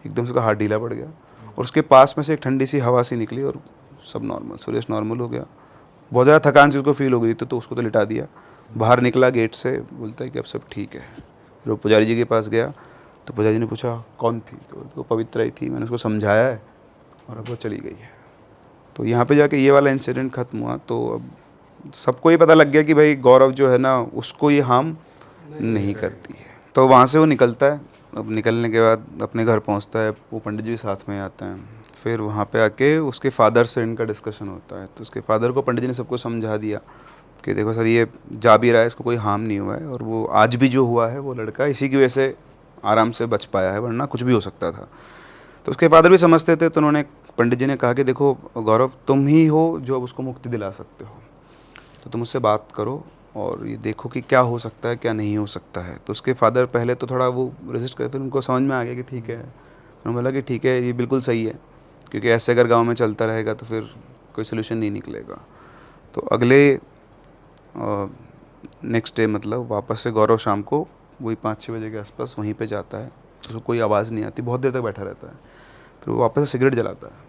[SPEAKER 1] एकदम से उसका हाथ ढीला पड़ गया और उसके पास में से एक ठंडी सी हवा सी निकली और सब नॉर्मल, सुरेश नॉर्मल हो गया। बहुत ज़्यादा थकान सी उसको फील हो गई थी, तो उसको तो लिटा दिया, बाहर निकला गेट से, बोलता है कि अब सब ठीक है। फिर वो पुजारी जी के पास गया, तो पुजारी जी ने पूछा कौन थी, तो वो पवित्रा ही थी, मैंने उसको समझाया है और अब वो चली गई है। तो यहाँ पे जाके ये वाला इंसिडेंट ख़त्म हुआ। तो अब सबको ये पता लग गया कि भाई गौरव जो है ना उसको ये हार्म नहीं करती है। तो वहाँ से वो निकलता है, अब निकलने के बाद अपने घर पहुँचता है, वो पंडित जी भी साथ में आते हैं। फिर वहाँ पे आके उसके फादर से इनका डिस्कशन होता है, तो उसके फादर को पंडित जी ने सबको समझा दिया कि देखो सर ये जा भी रहा है, इसको कोई हार्म नहीं हुआ है, और वो आज भी जो हुआ है वो लड़का इसी की वजह से आराम से बच पाया है, वरना कुछ भी हो सकता था। तो उसके फादर भी समझते थे, तो उन्होंने पंडित जी ने कहा कि देखो गौरव तुम ही हो जो अब उसको मुक्ति दिला सकते हो, तो तुम उससे बात करो और ये देखो कि क्या हो सकता है क्या नहीं हो सकता है। तो उसके फादर पहले तो थोड़ा वो रेजिस्ट करे, फिर उनको समझ में आ गया कि ठीक है। उन्होंने बोला कि ठीक है ये बिल्कुल सही है, क्योंकि ऐसे अगर गांव में चलता रहेगा तो फिर कोई सोल्यूशन नहीं निकलेगा। तो अगले नेक्स्ट डे मतलब वापस से गौरव शाम को वही 5-6 बजे के आसपास वहीं पे जाता है, तो उसको कोई आवाज़ नहीं आती, बहुत देर तक बैठा रहता है। फिर वो वापस से सिगरेट जलाता है,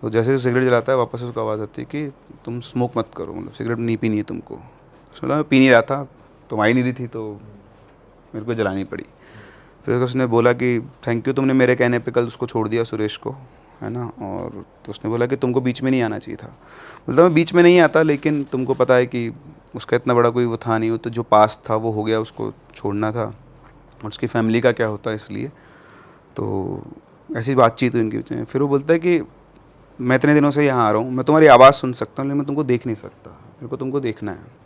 [SPEAKER 1] तो जैसे ही सिगरेट जलाता है वापस से उसको आवाज़ आती है कि तुम स्मोक मत करो, मतलब सिगरेट नहीं पीनी है तुमको। उसने बोला मैं पी नहीं रहा था, तुम आई नहीं रही थी तो मेरे को जलानी पड़ी। फिर उसने बोला कि थैंक यू तुमने मेरे कहने पे कल उसको छोड़ दिया सुरेश को, है ना। और तो उसने बोला कि तुमको बीच में नहीं आना चाहिए था। बोलता मैं बीच में नहीं आता, लेकिन तुमको पता है कि उसका इतना बड़ा कोई वो था नहीं, वो तो जो पास था वो हो गया, उसको छोड़ना था, और उसकी फैमिली का क्या होता है इसलिए। तो ऐसी बातचीत हुई उनके बीच में। फिर वो बोलता है कि मैं इतने दिनों से यहाँ आ रहा हूँ, मैं तुम्हारी आवाज़ सुन सकता हूँ लेकिन मैं तुमको देख नहीं सकता, मेरे को तुमको देखना है।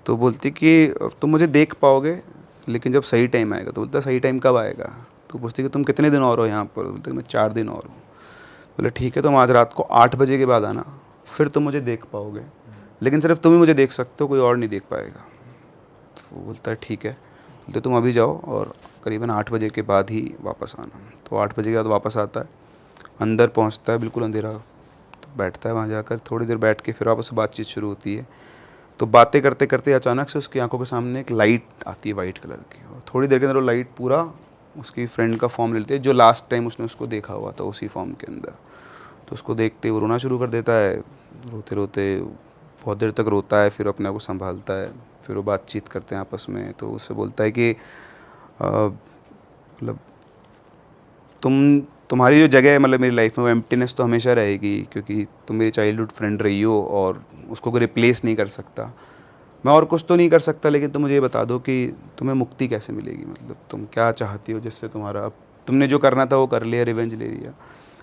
[SPEAKER 1] तो बोलती कि तुम मुझे देख पाओगे लेकिन जब सही टाइम आएगा। तो बोलता सही टाइम कब आएगा। तो पूछती कि तुम कितने दिन और हो यहाँ पर। बोलते मैं 4 दिन और हूँ। बोले ठीक है, तुम आज रात को 8 बजे के बाद आना, फिर तुम मुझे देख पाओगे, लेकिन सिर्फ तुम ही मुझे देख सकते हो, कोई और नहीं देख पाएगा। तो बोलता है ठीक है। बोलते तुम अभी जाओ और करीबन 8 बजे के बाद ही वापस आना। तो 8 बजे के बाद वापस आता है, अंदर पहुंचता है, बिल्कुल अंधेरा, तो बैठता है वहाँ जाकर, थोड़ी देर बैठ के फिर वापस से बातचीत शुरू होती है। तो बातें करते करते अचानक से उसकी आंखों के सामने एक लाइट आती है वाइट कलर की, और थोड़ी देर के अंदर वो लाइट पूरा उसकी फ्रेंड का फॉर्म ले लेती है, जो लास्ट टाइम उसने उसको देखा हुआ था उसी फॉर्म के अंदर। तो उसको देखते ही वो रोना शुरू कर देता है, रोते रोते बहुत देर तक रोता है, फिर अपने आप को संभालता है, फिर वो बातचीत करते हैं आपस में। तो उससे बोलता है कि मतलब तुम्हारी जो जगह है मतलब मेरी लाइफ में, वो एम्प्टीनेस तो हमेशा रहेगी, क्योंकि तुम मेरी चाइल्डहुड फ्रेंड रही हो और उसको कोई रिप्लेस नहीं कर सकता। मैं और कुछ तो नहीं कर सकता, लेकिन तुम मुझे ये बता दो कि तुम्हें मुक्ति कैसे मिलेगी, मतलब तुम क्या चाहती हो जिससे तुम्हारा, अब तुमने जो करना था वो कर लिया, रिवेंज ले लिया,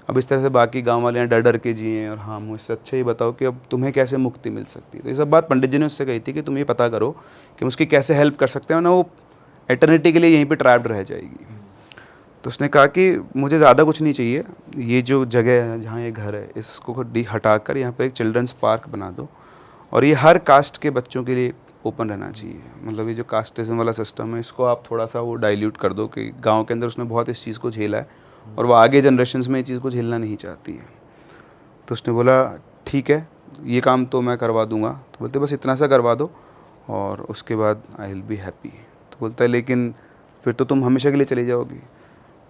[SPEAKER 1] अब इस तरह से बाकी गांव वाले यहाँ डर डर के जिए, और हाँ मुझसे अच्छा ही बताओ कि अब तुम्हें कैसे मुक्ति मिल सकती है। तो ये सब बात पंडित जी ने उससे कही थी कि तुम ये पता करो कि हम उसकी कैसे हेल्प कर सकते हैं, वरना वो एटर्निटी के लिए यहीं पर ट्रैप्ड रह जाएगी। तो उसने कहा कि मुझे ज़्यादा कुछ नहीं चाहिए, ये जो जगह है जहाँ ये घर है इसको हटा कर यहाँ पर एक चिल्ड्रंस पार्क बना दो, और ये हर कास्ट के बच्चों के लिए ओपन रहना चाहिए। मतलब ये जो कास्टिज्म वाला सिस्टम है इसको आप थोड़ा सा वो डाइल्यूट कर दो, कि गांव के अंदर उसने बहुत इस चीज़ को झेला है और वो आगे जनरेशन्स में ये चीज़ को झेलना नहीं चाहती है। तो उसने बोला ठीक है, ये काम तो मैं करवा दूंगा। तो बोलते बस इतना सा करवा दो और उसके बाद आई विल बी हैप्पी। तो बोलता है लेकिन फिर तो तुम हमेशा के लिए चली जाओगी।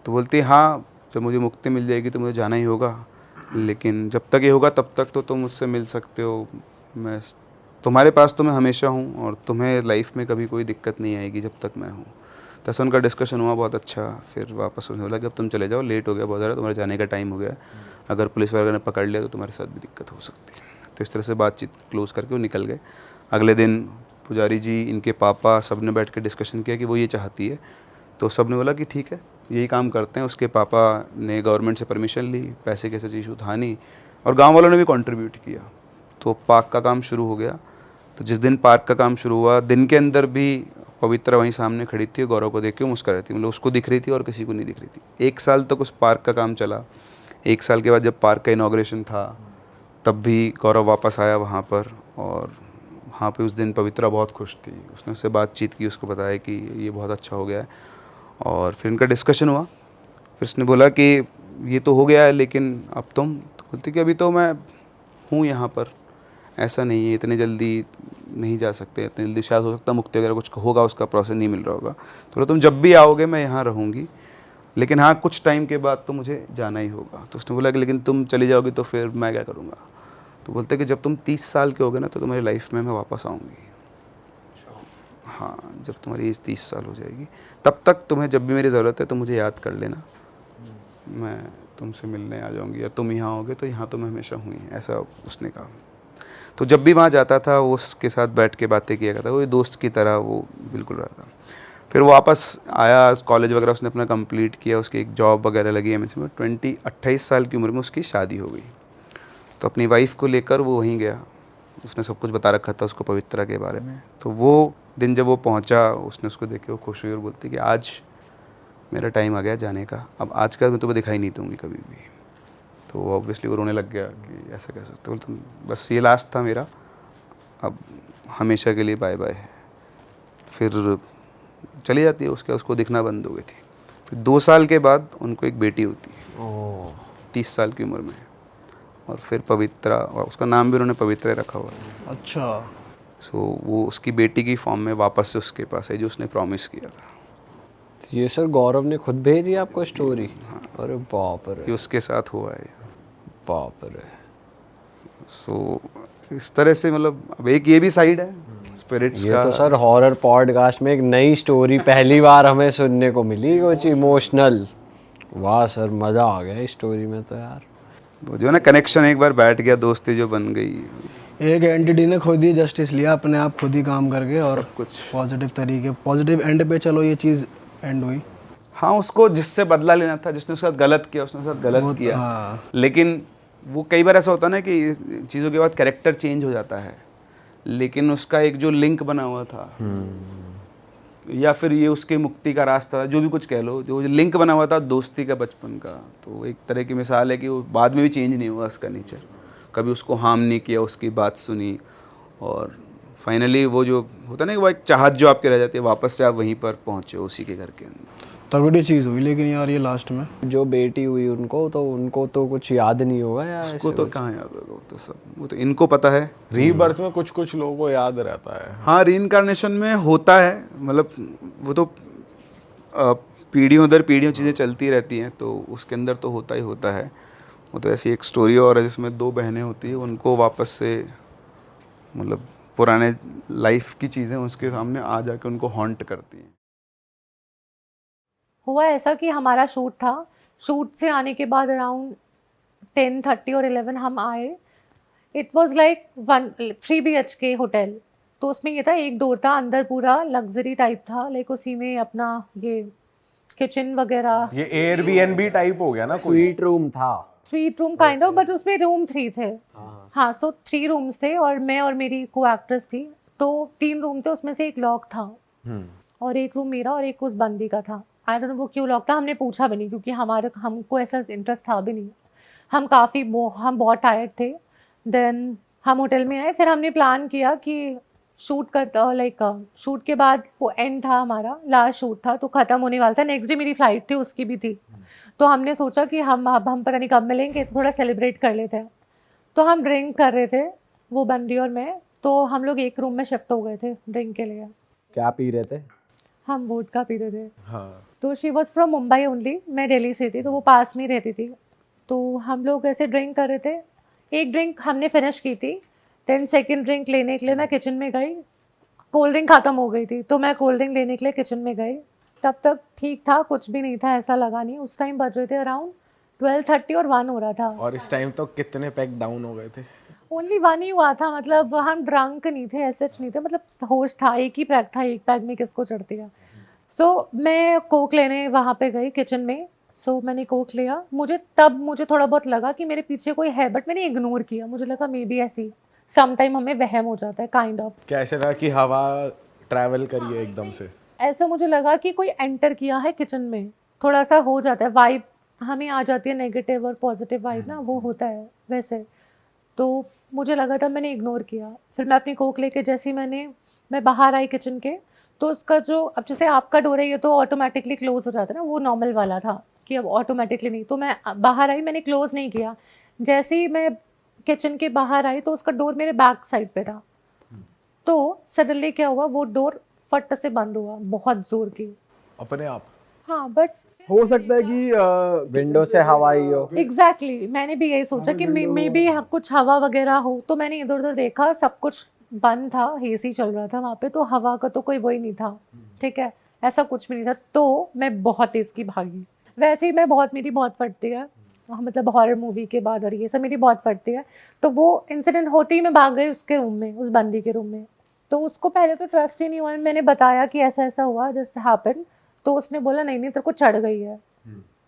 [SPEAKER 1] तो बोलती है हाँ, जब मुझे मुक्ति मिल जाएगी तो मुझे जाना ही होगा, लेकिन जब तक ये होगा तब तक तो तुम मुझसे मिल सकते हो, मैं तुम्हारे पास तो मैं हमेशा हूँ, और तुम्हें लाइफ में कभी कोई दिक्कत नहीं आएगी जब तक मैं हूँ। तो ऐसा उनका डिस्कशन हुआ बहुत अच्छा। फिर वापस उन्होंने बोला कि अब तुम चले जाओ, लेट हो गया बहुत ज़्यादा, तुम्हारे जाने का टाइम हो गया, अगर पुलिस वगैरह ने पकड़ लिया तो तुम्हारे साथ भी दिक्कत हो सकती है। तो इस तरह से बातचीत क्लोज़ करके वो निकल गए। अगले दिन पुजारी जी, इनके पापा, सब ने बैठ के डिस्कशन किया कि वो ये चाहती है। तो सब ने बोला कि ठीक है यही काम करते हैं। उसके पापा ने गवर्नमेंट से परमिशन ली, पैसे कैसे इशू था नहीं, और गाँव वालों ने भी कॉन्ट्रीब्यूट किया। तो पार्क का काम शुरू हो गया। तो जिस दिन पार्क का काम शुरू हुआ, दिन के अंदर भी पवित्र वहीं सामने खड़ी थी, गौरव को देख के मुस्कुरा रही थी, मतलब उसको दिख रही थी और किसी को नहीं दिख रही थी। 1 साल तक उस पार्क का काम चला। 1 साल के बाद जब पार्क का इनॉग्रेशन था तब भी गौरव वापस आया वहाँ पर, और वहाँ पे उस दिन पवित्रा बहुत खुश थी। उसने उससे बातचीत की, उसको बताया कि ये बहुत अच्छा हो गया है, और फिर इनका डिस्कशन हुआ। फिर उसने बोला कि ये तो हो गया है, लेकिन अब तुम? तो बोलती कि अभी तो मैं हूँ यहाँ पर, ऐसा नहीं है, इतनी जल्दी नहीं जा सकते, इतनी जल्दी शायद हो सकता मुक्ति वगैरह कुछ होगा, उसका प्रोसेस नहीं मिल रहा होगा। तो तुम जब भी आओगे मैं यहाँ रहूँगी, लेकिन हाँ कुछ टाइम के बाद तो मुझे जाना ही होगा। तो उसने बोला कि लेकिन तुम चली जाओगी तो फिर मैं क्या करूँगा? तो बोलते कि जब तुम 30 साल के होगे ना तो तुम्हारी लाइफ में मैं वापस आऊँगी। हाँ, जब तुम्हारी एज 30 साल हो जाएगी तब तक तुम्हें जब भी मेरी ज़रूरत है तो मुझे याद कर लेना, मैं तुमसे मिलने आ जाऊँगी, या तुम यहाँ आओगे तो यहाँ तो मैं हमेशा हूँ ही, ऐसा उसने कहा। तो जब भी वहाँ जाता था वो उसके साथ बैठ के बातें किया करता, वो दोस्त की तरह वो बिल्कुल रहा था। फिर वो वापस आया, कॉलेज वगैरह उसने अपना कंप्लीट किया, उसकी एक जॉब वगैरह लगी एमएनसी में। 28 साल की उम्र में उसकी शादी हो गई। तो अपनी वाइफ को लेकर वो वहीं गया। उसने सब कुछ बता रखा था उसको पवित्रा के बारे में। तो वो दिन जब वो पहुंचा, उसने उसको देखे, वो खुश हुई और बोलती कि आज मेरा टाइम आ गया जाने का, अब आज का मैं तुम्हें दिखाई नहीं दूँगी कभी भी। तो ऑब्वियसली वो रोने लग गया कि ऐसा कैसे, तो बोलते बस ये लास्ट था मेरा, अब हमेशा के लिए बाय बाय है। फिर चली जाती है, उसको दिखना बंद हो गई थी। फिर 2 साल के बाद उनको एक बेटी होती है 30 साल की उम्र में, और फिर पवित्रा, और उसका नाम भी उन्होंने पवित्रा रखा हुआ है।
[SPEAKER 4] अच्छा।
[SPEAKER 1] सो वो उसकी बेटी की फॉर्म में वापस से उसके पास है, जो उसने प्रॉमिस किया था।
[SPEAKER 2] ये सर गौरव ने खुद भेजी आपको स्टोरी?
[SPEAKER 1] हाँ,
[SPEAKER 2] अरे बाप रे,
[SPEAKER 1] ये उसके साथ हुआ है।
[SPEAKER 2] बाप रे।
[SPEAKER 1] सो इस तरह से, मतलब अब एक ये भी साइड है स्पिरिट्स
[SPEAKER 2] ये
[SPEAKER 1] का।
[SPEAKER 2] तो सर हॉरर पॉडकास्ट में एक नई स्टोरी पहली बार हमें सुनने को मिली, कुछ इमोशनल। वाह सर, मज़ा आ गया इस स्टोरी में तो यार।
[SPEAKER 1] वो जो ना कनेक्शन एक बार बैठ गया, दोस्ती जो बन गई,
[SPEAKER 4] एक एंटिटी ने खुद ही जस्टिस लिया अपने आप, खुद ही काम करके, और
[SPEAKER 1] सब कुछ
[SPEAKER 4] पॉजिटिव तरीके, पॉजिटिव एंड पे चलो ये चीज़ एंड हुई।
[SPEAKER 1] हाँ, उसको जिससे बदला लेना था, जिसने उसके साथ गलत किया उसने उसके साथ गलत किया।
[SPEAKER 4] हाँ।
[SPEAKER 1] लेकिन वो कई बार ऐसा होता है ना कि चीज़ों के बाद कैरेक्टर चेंज हो जाता है, लेकिन उसका एक जो लिंक बना हुआ था या फिर ये उसके मुक्ति का रास्ता था, जो भी कुछ कह लो, जो लिंक बना हुआ था दोस्ती का बचपन का, तो एक तरह की मिसाल है कि वो बाद में भी चेंज नहीं हुआ उसका नेचर, कभी उसको हार्म नहीं किया, उसकी बात सुनी, और फाइनली वो जो होता है ना कि वो एक चाहत जो आपके रह जाती है, वापस से आप वहीं पर पहुँचे उसी के घर के अंदर।
[SPEAKER 4] तगड़ी चीज़ हुई लेकिन यार ये लास्ट में
[SPEAKER 2] जो बेटी हुई उनको तो कुछ याद नहीं होगा यार,
[SPEAKER 1] उसको तो कहाँ याद होगा, वो तो सब, वो तो इनको पता है।
[SPEAKER 3] रीबर्थ में कुछ कुछ लोगों को याद रहता है।
[SPEAKER 1] हाँ, रीइंकार्नेशन में होता है, मतलब वो तो पीढ़ियों दर पीढ़ियों चीज़ें चलती रहती हैं, तो उसके अंदर तो होता ही होता है। वो तो ऐसी एक स्टोरी और है जिसमें दो बहनें होती हैं, उनको वापस से मतलब पुराने लाइफ की चीज़ें उसके सामने आ जाके उनको हॉन्ट करती हैं।
[SPEAKER 5] हुआ ऐसा कि हमारा शूट था, शूट से आने के बाद अराउंड 10:30 और 11 हम आए। It was like 3 BHK hotel, तो उसमें ये था, एक डोर था, अंदर पूरा लग्जरी टाइप था, लाइक उसी में अपना ये किचन वगैरह,
[SPEAKER 3] ये एयरबीएनबी टाइप हो गया ना कोई।
[SPEAKER 2] स्वीट रूम था।
[SPEAKER 5] 3 रूम काइंड ऑफ, बट उसमें रूम 3 थे। हाँ, सो 3 रूम्स थे और मैं और मेरी को एक्ट्रेस थी, तो 3 रूम थे, उसमें से एक लॉक था और एक रूम मेरा और एक उस बंदी का था। आई डोंट नो वो क्यों लॉक था, हमने पूछा भी नहीं क्योंकि हमको ऐसा इंटरेस्ट था भी नहीं। हम बहुत टायर्ड थे। देन हम होटल में आए, फिर हमने प्लान किया कि शूट के बाद वो एंड था, हमारा लास्ट शूट था, तो ख़त्म होने वाला था। नेक्स्ट डे मेरी फ़्लाइट थी, उसकी भी थी, तो हमने सोचा कि हम पता नहीं कब मिलेंगे, तो थोड़ा सेलिब्रेट कर लेते हैं। तो हम ड्रिंक कर रहे थे, वो बंदी और मैं, तो हम लोग एक रूम में शिफ्ट हो गए थे ड्रिंक के लिए।
[SPEAKER 2] क्या पी रहे थे?
[SPEAKER 5] हम वोडका पी रहे थे।
[SPEAKER 3] हाँ।
[SPEAKER 5] तो she was from Mumbai only, मैं दिल्ली से थी, तो वो पास में ही रहती थी। तो हम लोग ऐसे ड्रिंक कर रहे थे, एक ड्रिंक हमने फिनिश की थी, देन सेकंड ड्रिंक लेने के लिए मैं किचन में गई, कोल्ड ड्रिंक ख़त्म हो गई थी, तो मैं कोल्ड ड्रिंक लेने के लिए किचन में गई। तब तक ठीक था, कुछ भी नहीं था, ऐसा लगा नहीं। उस टाइम बज रहे थे अराउंड 12:30 और 1 हो रहा था।
[SPEAKER 3] और इस टाइम तो कितने पैक डाउन हो गए थे?
[SPEAKER 5] ओनली 1 ही हुआ था, मतलब हम ड्रंक नहीं थे, ऐसे नहीं थे, मतलब होश था, एक ही पैक था, एक पैक में किसको चढ़ती है। सो मैं कोक लेने वहाँ पे गई किचन में। सो मैंने कोक लिया, मुझे थोड़ा बहुत लगा कि मेरे पीछे कोई है, बट मैंने इग्नोर किया। मुझे लगा मे बी ऐसी समटाइम हमें वहम हो जाता है काइंड ऑफ,
[SPEAKER 3] क्या ऐसे लगा कि हवा ट्रैवल करी है एकदम से?
[SPEAKER 5] ऐसा मुझे लगा कि कोई एंटर किया है किचन में, थोड़ा सा हो जाता है वाइब, हमें आ जाती है नेगेटिव और पॉजिटिव वाइब ना, वो होता है वैसे। तो मुझे लगा था, मैंने इग्नोर किया। फिर मैं अपनी कोक लेके जैसे ही मैं बाहर आई किचन के, तो उसका जो, अब जैसे आपका डोर है ये तो ऑटोमेटिकली क्लोज हो जाता है ना, वो नॉर्मल वाला था कि अब ऑटोमेटिकली नहीं, तो मैं बाहर आई, मैंने क्लोज नहीं किया। जैसे ही मैं किचन के बाहर आई तो उसका डोर मेरे बैक साइड पे था, तो सडनली क्या हुआ, वो डोर फट से बंद हुआ, बहुत जोर की।
[SPEAKER 3] अपने आप?
[SPEAKER 5] हाँ, बट
[SPEAKER 4] हो सकता है कि
[SPEAKER 2] विंडो से हवा आई हो।
[SPEAKER 5] एग्जैक्टली मैंने भी यही सोचा कि मे बी कुछ हवा वगैरह हो, तो मैंने इधर उधर देखा, सब कुछ बंद था, एसी चल रहा था वहाँ पे, तो हवा का तो कोई वही नहीं था, ठीक है, ऐसा कुछ भी नहीं था। तो मैं बहुत तेज की भागी, वैसे ही मेरी बहुत फटती है, मतलब हॉरर मूवी के बाद और ये सब मेरी बहुत फटती है। तो वो इंसिडेंट होते ही मैं भाग गई उसके रूम में, उस बंदी के रूम में। तो उसको पहले तो ट्रस्ट ही नहीं हुआ, मैंने बताया कि ऐसा ऐसा हुआ, दिस हैपेंड, तो उसने बोला नहीं तेरे को चढ़ गई है।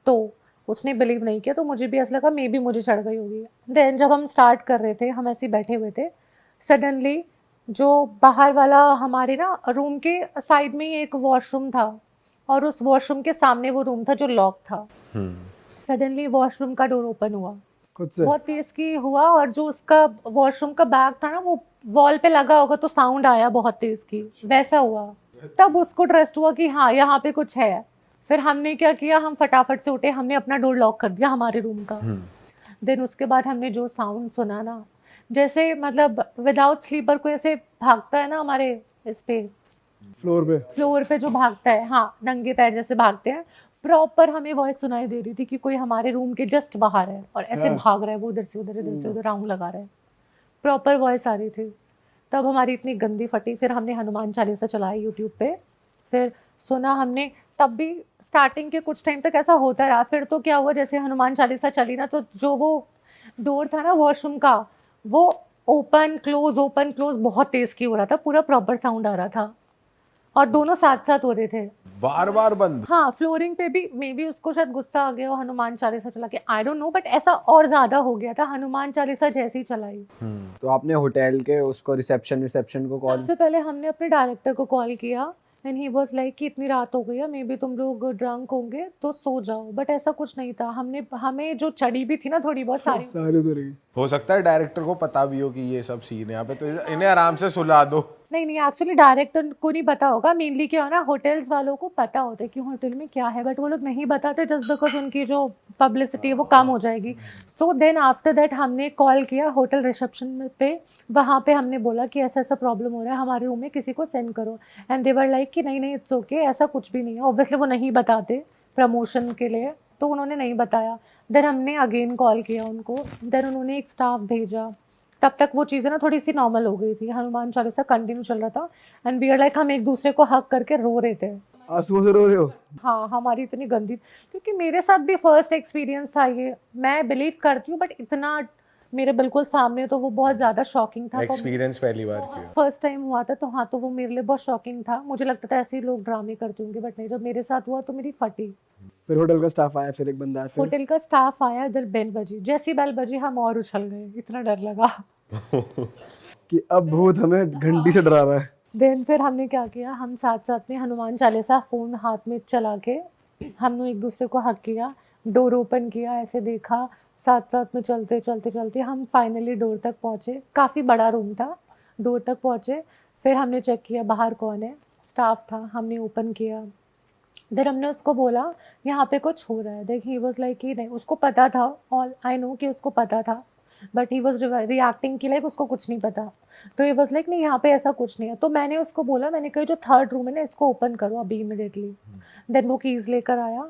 [SPEAKER 5] तो उसने बिलीव नहीं किया, तो मुझे भी ऐसा लगा मे बी मुझे चढ़ गई होगी। देन जब हम स्टार्ट कर रहे थे, हम ऐसे ही बैठे हुए थे, सडनली जो बाहर वाला हमारे ना रूम के साइड में ही एक वॉशरूम था, और उस वॉशरूम के सामने वो रूम था जो लॉक था। सडनली वॉशरूम का डोर ओपन हुआ,
[SPEAKER 4] खुद से
[SPEAKER 5] बहुत तेज की हुआ, और जो उसका वॉशरूम का बैग था ना, वो वॉल पे लगा होगा तो साउंड आया बहुत तेज की, वैसा हुआ। तब उसको ट्रस्ट हुआ कि हाँ यहाँ पे कुछ है। फिर हमने क्या किया, हम फटाफट से उठे, हमने अपना डोर लॉक कर दिया हमारे रूम का। देन उसके बाद हमने जो साउंड सुना ना, जैसे मतलब विदाउट स्लीपर कोई ऐसे भागता है ना हमारे इस पे फ्लोर पे जो भागता है, हाँ नंगे पैर जैसे भागते हैं, प्रॉपर हमें वॉइस सुनाई दे रही थी कि कोई हमारे रूम के जस्ट बाहर है और ऐसे भाग रहा है, वो इधर से उधर राउंड लगा रहा है, प्रॉपर वॉइस आ रही थी। तब हमारी इतनी गंदी फटी, फिर हमने हनुमान चालीसा चलाई यूट्यूब पे, फिर सुना हमने। तब भी स्टार्टिंग के कुछ टाइम तक ऐसा होता रहा, फिर तो क्या हुआ, जैसे हनुमान चालीसा चली ना, तो जो वो डोर था ना वॉशरूम का, वो ओपन क्लोज बहुत तेज की हो रहा था, पूरा प्रॉपर साउंड आ रहा था, और दोनों साथ साथ हो रहे थे,
[SPEAKER 3] बार बार बंद।
[SPEAKER 5] हाँ फ्लोरिंग पे भी। मे बी उसको शायद गुस्सा आ गया हो हनुमान चालीसा चला के, आई डोंट नो, बट ऐसा और ज्यादा हो गया था हनुमान चालीसा जैसी चलाई।
[SPEAKER 2] तो आपने होटल के उसको रिसेप्शन को कॉल?
[SPEAKER 5] सबसे पहले हमने अपने डायरेक्टर को कॉल किया एंड ही वाज लाइक कि इतनी रात हो गई है, मे बी तुम लोग ड्रंक होंगे तो सो जाओ, बट ऐसा कुछ नहीं था। हमें जो चढ़ी भी थी ना थोड़ी बहुत सारी,
[SPEAKER 4] सारी उधर ही।
[SPEAKER 3] हो सकता है डायरेक्टर को पता भी हो कि ये सब सीन है यहाँ पे, तो इन्हें आराम से सुला दो।
[SPEAKER 5] नहीं एक्चुअली डायरेक्टर को नहीं पता होगा, मेनली क्या है ना, होटल्स वालों को पता होता है कि होटल में क्या है, बट वो लोग नहीं बताते जस्ट बिकॉज उनकी जो पब्लिसिटी है वो कम हो जाएगी। सो देन आफ्टर दैट हमने कॉल किया होटल रिसेप्शन पे, वहाँ पे हमने बोला कि ऐसा ऐसा प्रॉब्लम हो रहा है, हमारे रूम में किसी को सेंड करो। एंड दे वर लाइक कि नहीं इट्स ओके, ऐसा कुछ भी नहीं है। ऑब्वियसली वो नहीं बताते प्रमोशन के लिए, तो उन्होंने नहीं बताया। देन हमने अगेन कॉल किया उनको, देन उन्होंने एक स्टाफ भेजा। तब तक वो चीज़ें ना थोड़ी सी नॉर्मल हो गई थी, हनुमान चालीसा कंटिन्यू चल रहा था एंड वी आर लाइक हम एक दूसरे को हक करके रो रहे थे।
[SPEAKER 4] आंसुओं से रो रहे हो?
[SPEAKER 5] हाँ, हमारी इतनी गंदी, क्योंकि मेरे साथ भी फर्स्ट एक्सपीरियंस था ये, मैं बिलीव करती हूँ बट इतना मेरे बिल्कुल सामने तो वो बहुत ज़्यादा शॉकिंग था।
[SPEAKER 3] एक्सपीरियंस पहली बार किया।
[SPEAKER 5] फर्स्ट टाइम हुआ था तो हाँ, तो वो मेरे लिए बहुत शॉकिंग था। मुझे लगता था ऐसे ही लोग ड्रामे करते होंगे, बट नहीं, जब मेरे साथ हुआ तो मेरी फटी।
[SPEAKER 4] फिर होटल का स्टाफ आया, फिर एक बंदा आया, फिर
[SPEAKER 5] होटल का स्टाफ आया, इधर बेल बजी, जैसी बेल बजी हम और उछल गए, इतना डर लगा।
[SPEAKER 4] कि अब भूत हमें घंटी से डरा रहा है।
[SPEAKER 5] देन फिर हमने क्या किया, हम साथ साथ में हनुमान चालीसा फ़ोन हाथ में चला के हमने एक दूसरे को हक किया, डोर ओपन किया, ऐसे देखा, साथ साथ में चलते चलते चलते हम फाइनली डोर तक पहुँचे। काफ़ी बड़ा रूम था, डोर तक पहुँचे। फिर हमने चेक किया बाहर कौन है, स्टाफ था, हमने ओपन किया। देन हमने उसको बोला यहाँ पे कुछ हो रहा है। देख ही वॉज लाइक कि नहीं, उसको पता था, ऑल आई नो कि उसको पता था, बट ही वॉज रिएक्टिंग कि लाइक उसको कुछ नहीं पता। तो ही वॉज लाइक नहीं यहाँ पे ऐसा कुछ नहीं है। तो मैंने उसको बोला, मैंने कहा जो थर्ड रूम है ना इसको ओपन करो अभी इमिडिएटली। देन वो कीज़ लेकर आया।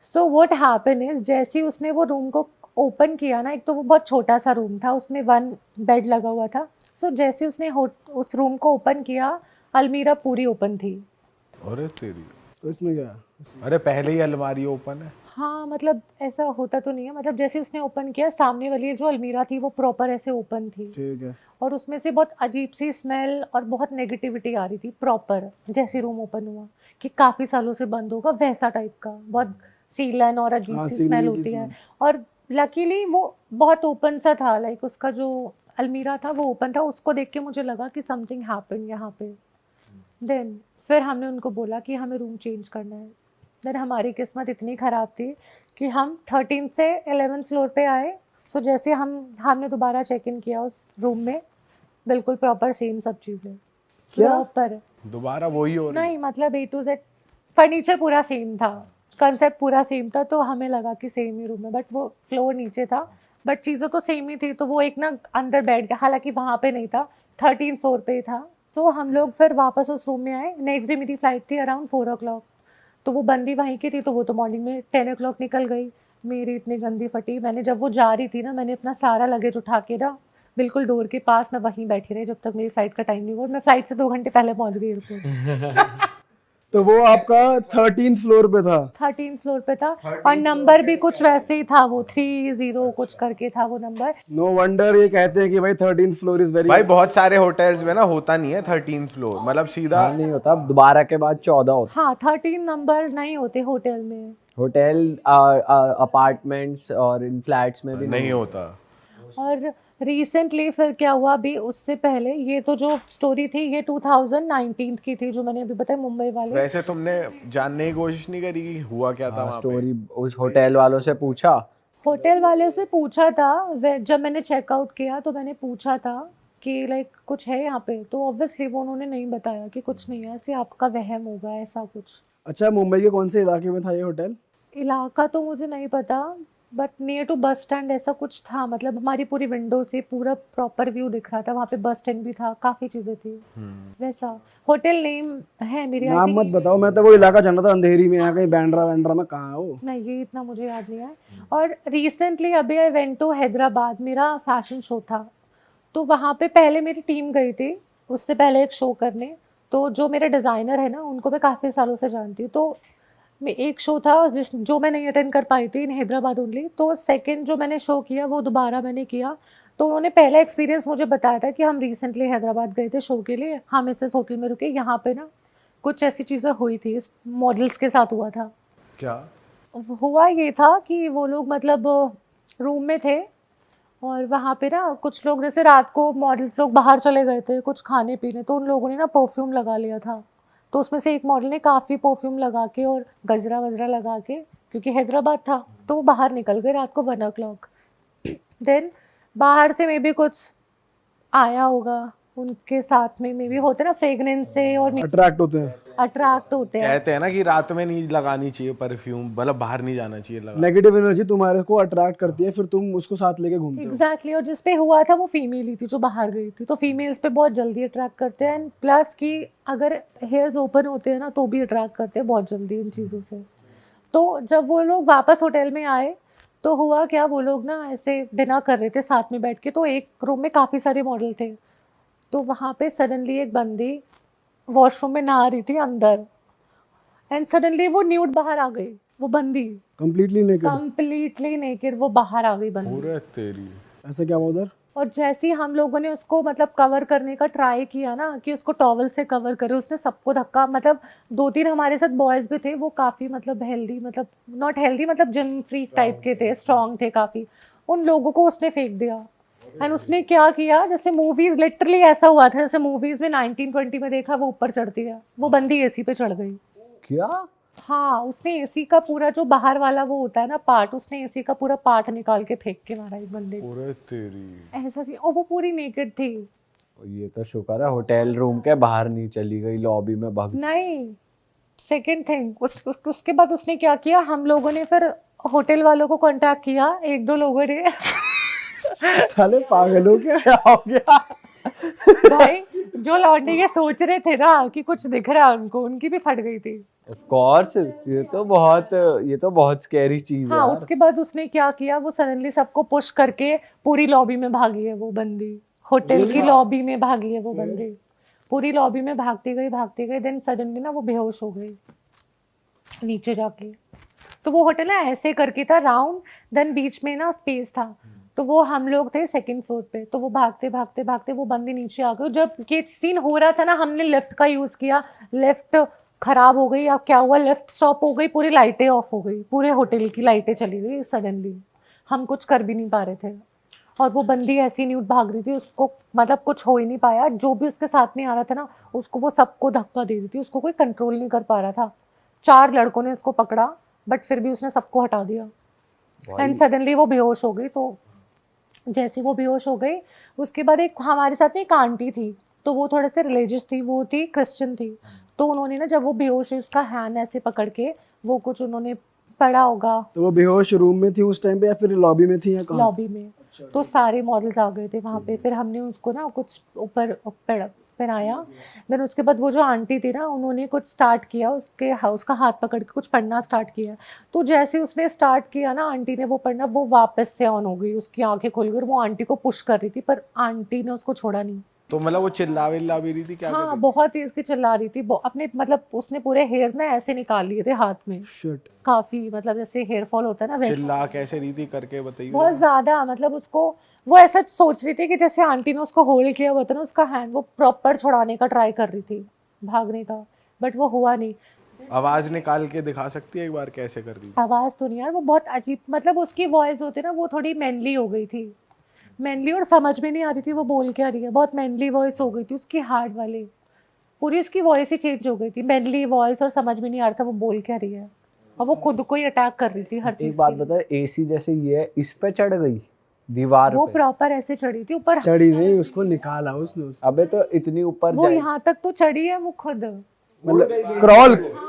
[SPEAKER 5] सो व्हाट हैपन इज, जैसे ही उसने वो रूम को ओपन किया ना, एक तो वो बहुत छोटा सा रूम था, उसमें 1 बेड लगा हुआ था। सो जैसे उसने उस रूम को ओपन किया, अलमीरा पूरी ओपन थी।
[SPEAKER 3] अरे तेरी,
[SPEAKER 4] तो इसमें क्या?
[SPEAKER 3] अरे पहले ही अलमारी ओपन है।
[SPEAKER 5] हाँ, मतलब ऐसा होता तो नहीं है, मतलब जैसे उसने ओपन किया, सामने वाली जो अलमीरा थी वो प्रॉपर ऐसे ओपन थी,
[SPEAKER 4] ठीक है।
[SPEAKER 5] और उसमें से बहुत अजीब सी स्मेल और बहुत नेगेटिविटी आ रही थी प्रॉपर, जैसे रूम ओपन हुआ कि काफ़ी सालों से बंद होगा वैसा टाइप का, बहुत सीलन और अजीब
[SPEAKER 4] हाँ,
[SPEAKER 5] सी
[SPEAKER 4] सीलन
[SPEAKER 5] स्मेल
[SPEAKER 4] की
[SPEAKER 5] होती है।
[SPEAKER 4] smell।
[SPEAKER 5] और लकीली वो बहुत ओपन सा था, लाइक उसका जो अलमीरा था वो ओपन था। उसको देख के मुझे लगा कि समथिंग हैपन यहाँ पे। देन फिर हमने उनको बोला कि हमें रूम चेंज करना है। देन हमारी किस्मत इतनी ख़राब थी कि हम 13 से 11 फ्लोर पे आए। सो जैसे हमने दोबारा चेक इन किया उस रूम में, बिल्कुल प्रॉपर सेम सब चीज़ें,
[SPEAKER 4] क्या?
[SPEAKER 5] प्रॉपर।
[SPEAKER 3] दोबारा वही हो रही।
[SPEAKER 5] नहीं मतलब A to Z फर्नीचर पूरा सेम था, कंसेप्ट पूरा सेम था, तो हमें लगा कि सेम ही रूम है, बट वो फ्लोर नीचे था, बट चीज़ें तो सेम ही थी। तो वो एक ना अंदर बैठ गया, हालांकि वहाँ पे नहीं था, 13 फ्लोर पे था। तो हम लोग फिर वापस उस रूम में आए। नेक्स्ट डे मेरी फ्लाइट थी अराउंड 4 o'clock, तो वो बंदी वहीं की थी, तो वो तो मॉर्निंग में 10 o'clock निकल गई। मेरी इतनी गंदी फटी, मैंने जब वो जा रही थी ना, मैंने अपना सारा लगेज उठा के ना बिल्कुल डोर के पास मैं वहीं बैठी रही जब तक मेरी फ्लाइट का टाइम नहीं हुआ। मैं फ्लाइट से 2 घंटे पहले पहुंच गई एयरपोर्ट।
[SPEAKER 4] तो वो आपका 13th फ्लोर पे था?
[SPEAKER 5] 13 फ्लोर पे था, और नंबर भी कुछ वैसे ही था, वो 30 कुछ करके था वो नंबर।
[SPEAKER 4] नो वंडर ये कहते हैं कि भाई 13th फ्लोर इज वेरी।
[SPEAKER 3] भाई बहुत सारे होटल्स में ना होता नहीं है 13th फ्लोर, मतलब सीधा
[SPEAKER 2] नहीं होता, दोबारा के बाद 14 होता।
[SPEAKER 5] हाँ, 13 नंबर नहीं होते होटल में।
[SPEAKER 2] होटल, अपार्टमेंट्स और इन फ्लैट्स में भी
[SPEAKER 3] नहीं होता।
[SPEAKER 5] और रिसेंटली फिर क्या हुआ, अभी उससे पहले, ये तो जो स्टोरी थी ये 2019 की थी जो मैंने अभी बताई, मुंबई वाले।
[SPEAKER 3] वैसे तुमने जानने की कोशिश नहीं करी कि हुआ क्या था वहाँ पे?
[SPEAKER 2] स्टोरी उस होटल वालों से पूछा।
[SPEAKER 5] होटल वाले से पूछा था, जब मैंने चेकआउट किया तो मैंने पूछा था कि लाइक कुछ है यहाँ पे, तो ऑब्वियसली वो उन्होंने नहीं बताया कि कुछ नहीं है, ऐसे आपका वहम होगा ऐसा कुछ।
[SPEAKER 4] अच्छा, मुंबई के कौन से इलाके में था ये होटल?
[SPEAKER 5] इलाका तो मुझे नहीं पता, but near to bus stand ऐसा कुछ था, मतलब हमारी पूरी विंडो से पूरा प्रॉपर व्यू दिख रहा था, वहाँ पे बस स्टैंड भी था, काफ़ी चीज़ें थी वैसा। होटल नेम है मेरी, I
[SPEAKER 4] नाम
[SPEAKER 5] think-
[SPEAKER 4] मत बताओ, मैं तो वो इलाका जान रहा था अंधेरी में, यहाँ कहीं बैंड्रा वैंड्रा में, कहाँ है वो?
[SPEAKER 5] नहीं, ये इतना मुझे याद नहीं है। और रिसेंटली अभी आई वेंट टू हैदराबाद, मेरा फैशन शो था, तो वहाँ पे पहले मेरी टीम गई थी उससे पहले एक शो करने। तो जो मेरे डिज़ाइनर है ना, उनको मैं काफ़ी सालों से जानती हूँ, तो मैं एक शो था जो मैं नहीं अटेंड कर पाई थी इन हैदराबाद ओनली, तो सेकंड जो मैंने शो किया वो दोबारा मैंने किया। तो उन्होंने पहला एक्सपीरियंस मुझे बताया था कि हम रिसेंटली हैदराबाद गए थे शो के लिए, हम इस होटल में रुके, यहाँ पे ना कुछ ऐसी चीज़ें हुई थी, इस मॉडल्स के साथ हुआ था।
[SPEAKER 3] क्या?
[SPEAKER 5] हुआ ये था कि वो लोग मतलब रूम में थे, और वहाँ पे ना कुछ लोग, जैसे रात को मॉडल्स लोग बाहर चले गए थे कुछ खाने पीने, तो उन लोगों ने ना परफ्यूम लगा लिया था तो उसमें से एक मॉडल ने काफ़ी परफ्यूम लगा के और गजरा वजरा लगा के, क्योंकि हैदराबाद था, तो वो बाहर निकल गए रात को 1 o'clock। देन बाहर से मे बी कुछ आया होगा, उनके साथ में मे बी होते ना फ्रेगनेंस से और
[SPEAKER 4] अट्रैक्ट होते हैं,
[SPEAKER 5] अट्रैक्ट होते हैं।
[SPEAKER 3] कहते हैं ना कि रात में नहीं लगानी चाहिए परफ्यूम, मतलब बाहर नहीं जाना चाहिए लगा।
[SPEAKER 4] नेगेटिव एनर्जी तुम्हारे को अट्रैक्ट करती है, फिर तुम उसको साथ लेके घूमते हो।
[SPEAKER 5] एग्जैक्टली और जिस पे हुआ था वो फीमेल ही थी जो बाहर गई थी, तो फीमेल्स पे बहुत जल्दी अट्रैक्ट करते हैं, एंड प्लस कि अगर हेयर्स ओपन होते हैं ना तो भी अट्रैक्ट करते हैं बहुत जल्दी इन चीज़ों से। तो जब वो लोग वापस होटल में आए तो हुआ क्या, वो लोग ना ऐसे डिनर कर रहे थे साथ में बैठ के, तो एक रूम में काफ़ी सारे मॉडल थे, तो वहाँ पे सडनली एक बंदी वॉशरूम में नहा रही थी अंदर, एंड सडनली वो न्यूड बाहर आ गई, वो बंदी कंप्लीटली नेकेड वो बाहर आ गई बंदी।
[SPEAKER 3] पूरे तेरी
[SPEAKER 4] ऐसा क्या हुआ उधर?
[SPEAKER 5] और जैसे ही हम लोगों ने उसको मतलब कवर करने का ट्राई किया ना कि उसको टॉवल से कवर करे, उसने सबको धक्का, मतलब 2-3 हमारे साथ बॉयज भी थे, वो काफ़ी मतलब हेल्दी, मतलब नॉट हेल्दी, मतलब जिम फ्रीक टाइप के थे, स्ट्रांग थे काफ़ी, उन लोगों को उसने फेंक दिया। एंड उसने क्या किया, जैसे मूवीज लिटरली ऐसा हुआ था जैसे मूवीज में 1920 में देखा, वो ऊपर चढ़ती है, वो बंदी एसी पे चढ़ गई।
[SPEAKER 2] क्या?
[SPEAKER 5] हाँ, उसने एसी का पूरा जो बाहर वाला वो होता है ना पार्ट, उसने एसी का पूरा पार्ट निकाल के फेंक के मारा एक बंदे को।
[SPEAKER 3] पूरे तेरी
[SPEAKER 5] ऐसा सी, और वो पूरी नेकेड थी।
[SPEAKER 2] ये तो शुक्र है होटल रूम के बाहर नहीं चली गई, लॉबी में भाग।
[SPEAKER 5] नहीं, सेकंड थिंग उसके बाद उसने क्या किया, हम लोगों ने फिर होटल वालों को कांटेक्ट किया, 1-2 लोगों ने
[SPEAKER 4] साले पागल हो क्या हो गया?
[SPEAKER 5] भाई जो लौंडे ये सोच रहे थे ना कि कुछ दिख रहा है उनको, उनकी भी फट गई थी।
[SPEAKER 2] ऑफ कोर्स, ये तो बहुत स्कैरी चीज है
[SPEAKER 5] हाँ,
[SPEAKER 2] यार।
[SPEAKER 5] उसके बाद उसने क्या किया, वो सडनली सबको पुश करके पूरी लॉबी में भागी है वो बंदी, होटल की लॉबी में भागी है वो बंदी, पूरी लॉबी में भागती गई, देन सडनली ना वो बेहोश हो गई नीचे जाके। तो वो होटल ना ऐसे करके था राउंड, देन बीच में ना स्पेस था, तो वो हम लोग थे 2nd फ्लोर पे, तो वो भागते वो बंदी नीचे आ गई। जब ये सीन हो रहा था ना, हमने लिफ्ट का यूज किया, लिफ्ट खराब हो गई, अब क्या हुआ, लिफ्ट स्टॉप हो गई, पूरी लाइटें ऑफ हो गई, पूरे होटल की लाइटें चली गई सडनली, हम कुछ कर भी नहीं पा रहे थे, और वो बंदी ऐसी न्यूट भाग रही थी, उसको मतलब कुछ हो ही नहीं पाया, जो भी उसके साथ में आ रहा था ना उसको वो सबको धक्का दे रही थी, उसको कोई कंट्रोल नहीं कर पा रहा था। 4 लड़कों ने उसको पकड़ा, बट फिर भी उसने सबको हटा दिया, एंड सडनली वो बेहोश हो गई। तो जैसे वो बेहोश हो गई, उसके बाद एक हमारे साथ एक आंटी थी, तो वो थोड़े से रिलीजियस थी, वो थी क्रिश्चियन थी, तो उन्होंने ना जब वो बेहोश हुई उसका हैंड ऐसे पकड़ के वो कुछ उन्होंने पढ़ा होगा।
[SPEAKER 4] तो वो बेहोश रूम में थी उस टाइम पे या फिर लॉबी में थी या कहाँ?
[SPEAKER 5] लॉबी में। तो सारे मॉडल्स आ गए थे वहाँ पे, फिर हमने उसको ना कुछ ऊपर पहनाया, देन उसके बाद वो जो आंटी थी ना उन्होंने कुछ स्टार्ट किया, उसका हाथ पकड़ के कुछ पढ़ना स्टार्ट किया, तो जैसे उसने स्टार्ट किया ना आंटी ने वो पढ़ना, वो वापस से ऑन हो गई, उसकी आंखें खुल गई और वो आंटी को पुश कर रही थी, पर आंटी ने उसको छोड़ा नहीं।
[SPEAKER 3] तो मतलब वो चिल्ला विल्ला भी रही थी क्या?
[SPEAKER 5] हाँ, बहुत तेज की चिल्ला रही थी, अपने मतलब उसने पूरे हेयर ना ऐसे निकाल लिए थे हाथ में,
[SPEAKER 4] शिट।
[SPEAKER 5] काफी मतलब जैसे हेयर फॉल होता है ना वैसे,
[SPEAKER 3] चिल्ला कैसे रही थी करके बताइए।
[SPEAKER 5] बहुत ज्यादा, मतलब उसको वो ऐसा सोच रही थी कि जैसे आंटी ने उसको होल्ड किया हुआ था ना उसका हैंड, वो प्रॉपर छुड़ाने का ट्राई कर रही थी भागने का, बट वो हुआ नहीं।
[SPEAKER 3] आवाज निकाल के दिखा सकती है एक बार कैसे कर रही?
[SPEAKER 5] आवाज तो नहीं यार, वो बहुत अजीब, मतलब उसकी वॉइस होती ना वो थोड़ी मैनली हो गई थी, मैनली, और समझ में नहीं आ रही थी वो बोल क्या रही है, बहुत मैनली वॉइस हो गई थी उसकी, हार्ड वाली, पूरी उसकी वॉइस ही चेंज हो गई थी, मैनली वॉइस, और समझ में नहीं आ रहा था वो बोल क्या रही है, और वो खुद को ही अटैक कर रही थी हर चीज।
[SPEAKER 2] एक बात बता, एसी जैसे ये है, इस पे चढ़ गई दीवार
[SPEAKER 5] वो
[SPEAKER 2] पे?
[SPEAKER 5] प्रॉपर ऐसे चढ़ी थी ऊपर,
[SPEAKER 4] चढ़ी नहीं, उसको निकाला उसने
[SPEAKER 2] अबे तो इतनी ऊपर
[SPEAKER 5] वो
[SPEAKER 2] जाए।
[SPEAKER 5] यहाँ तक तो चढ़ी है वो खुद,
[SPEAKER 4] मतलब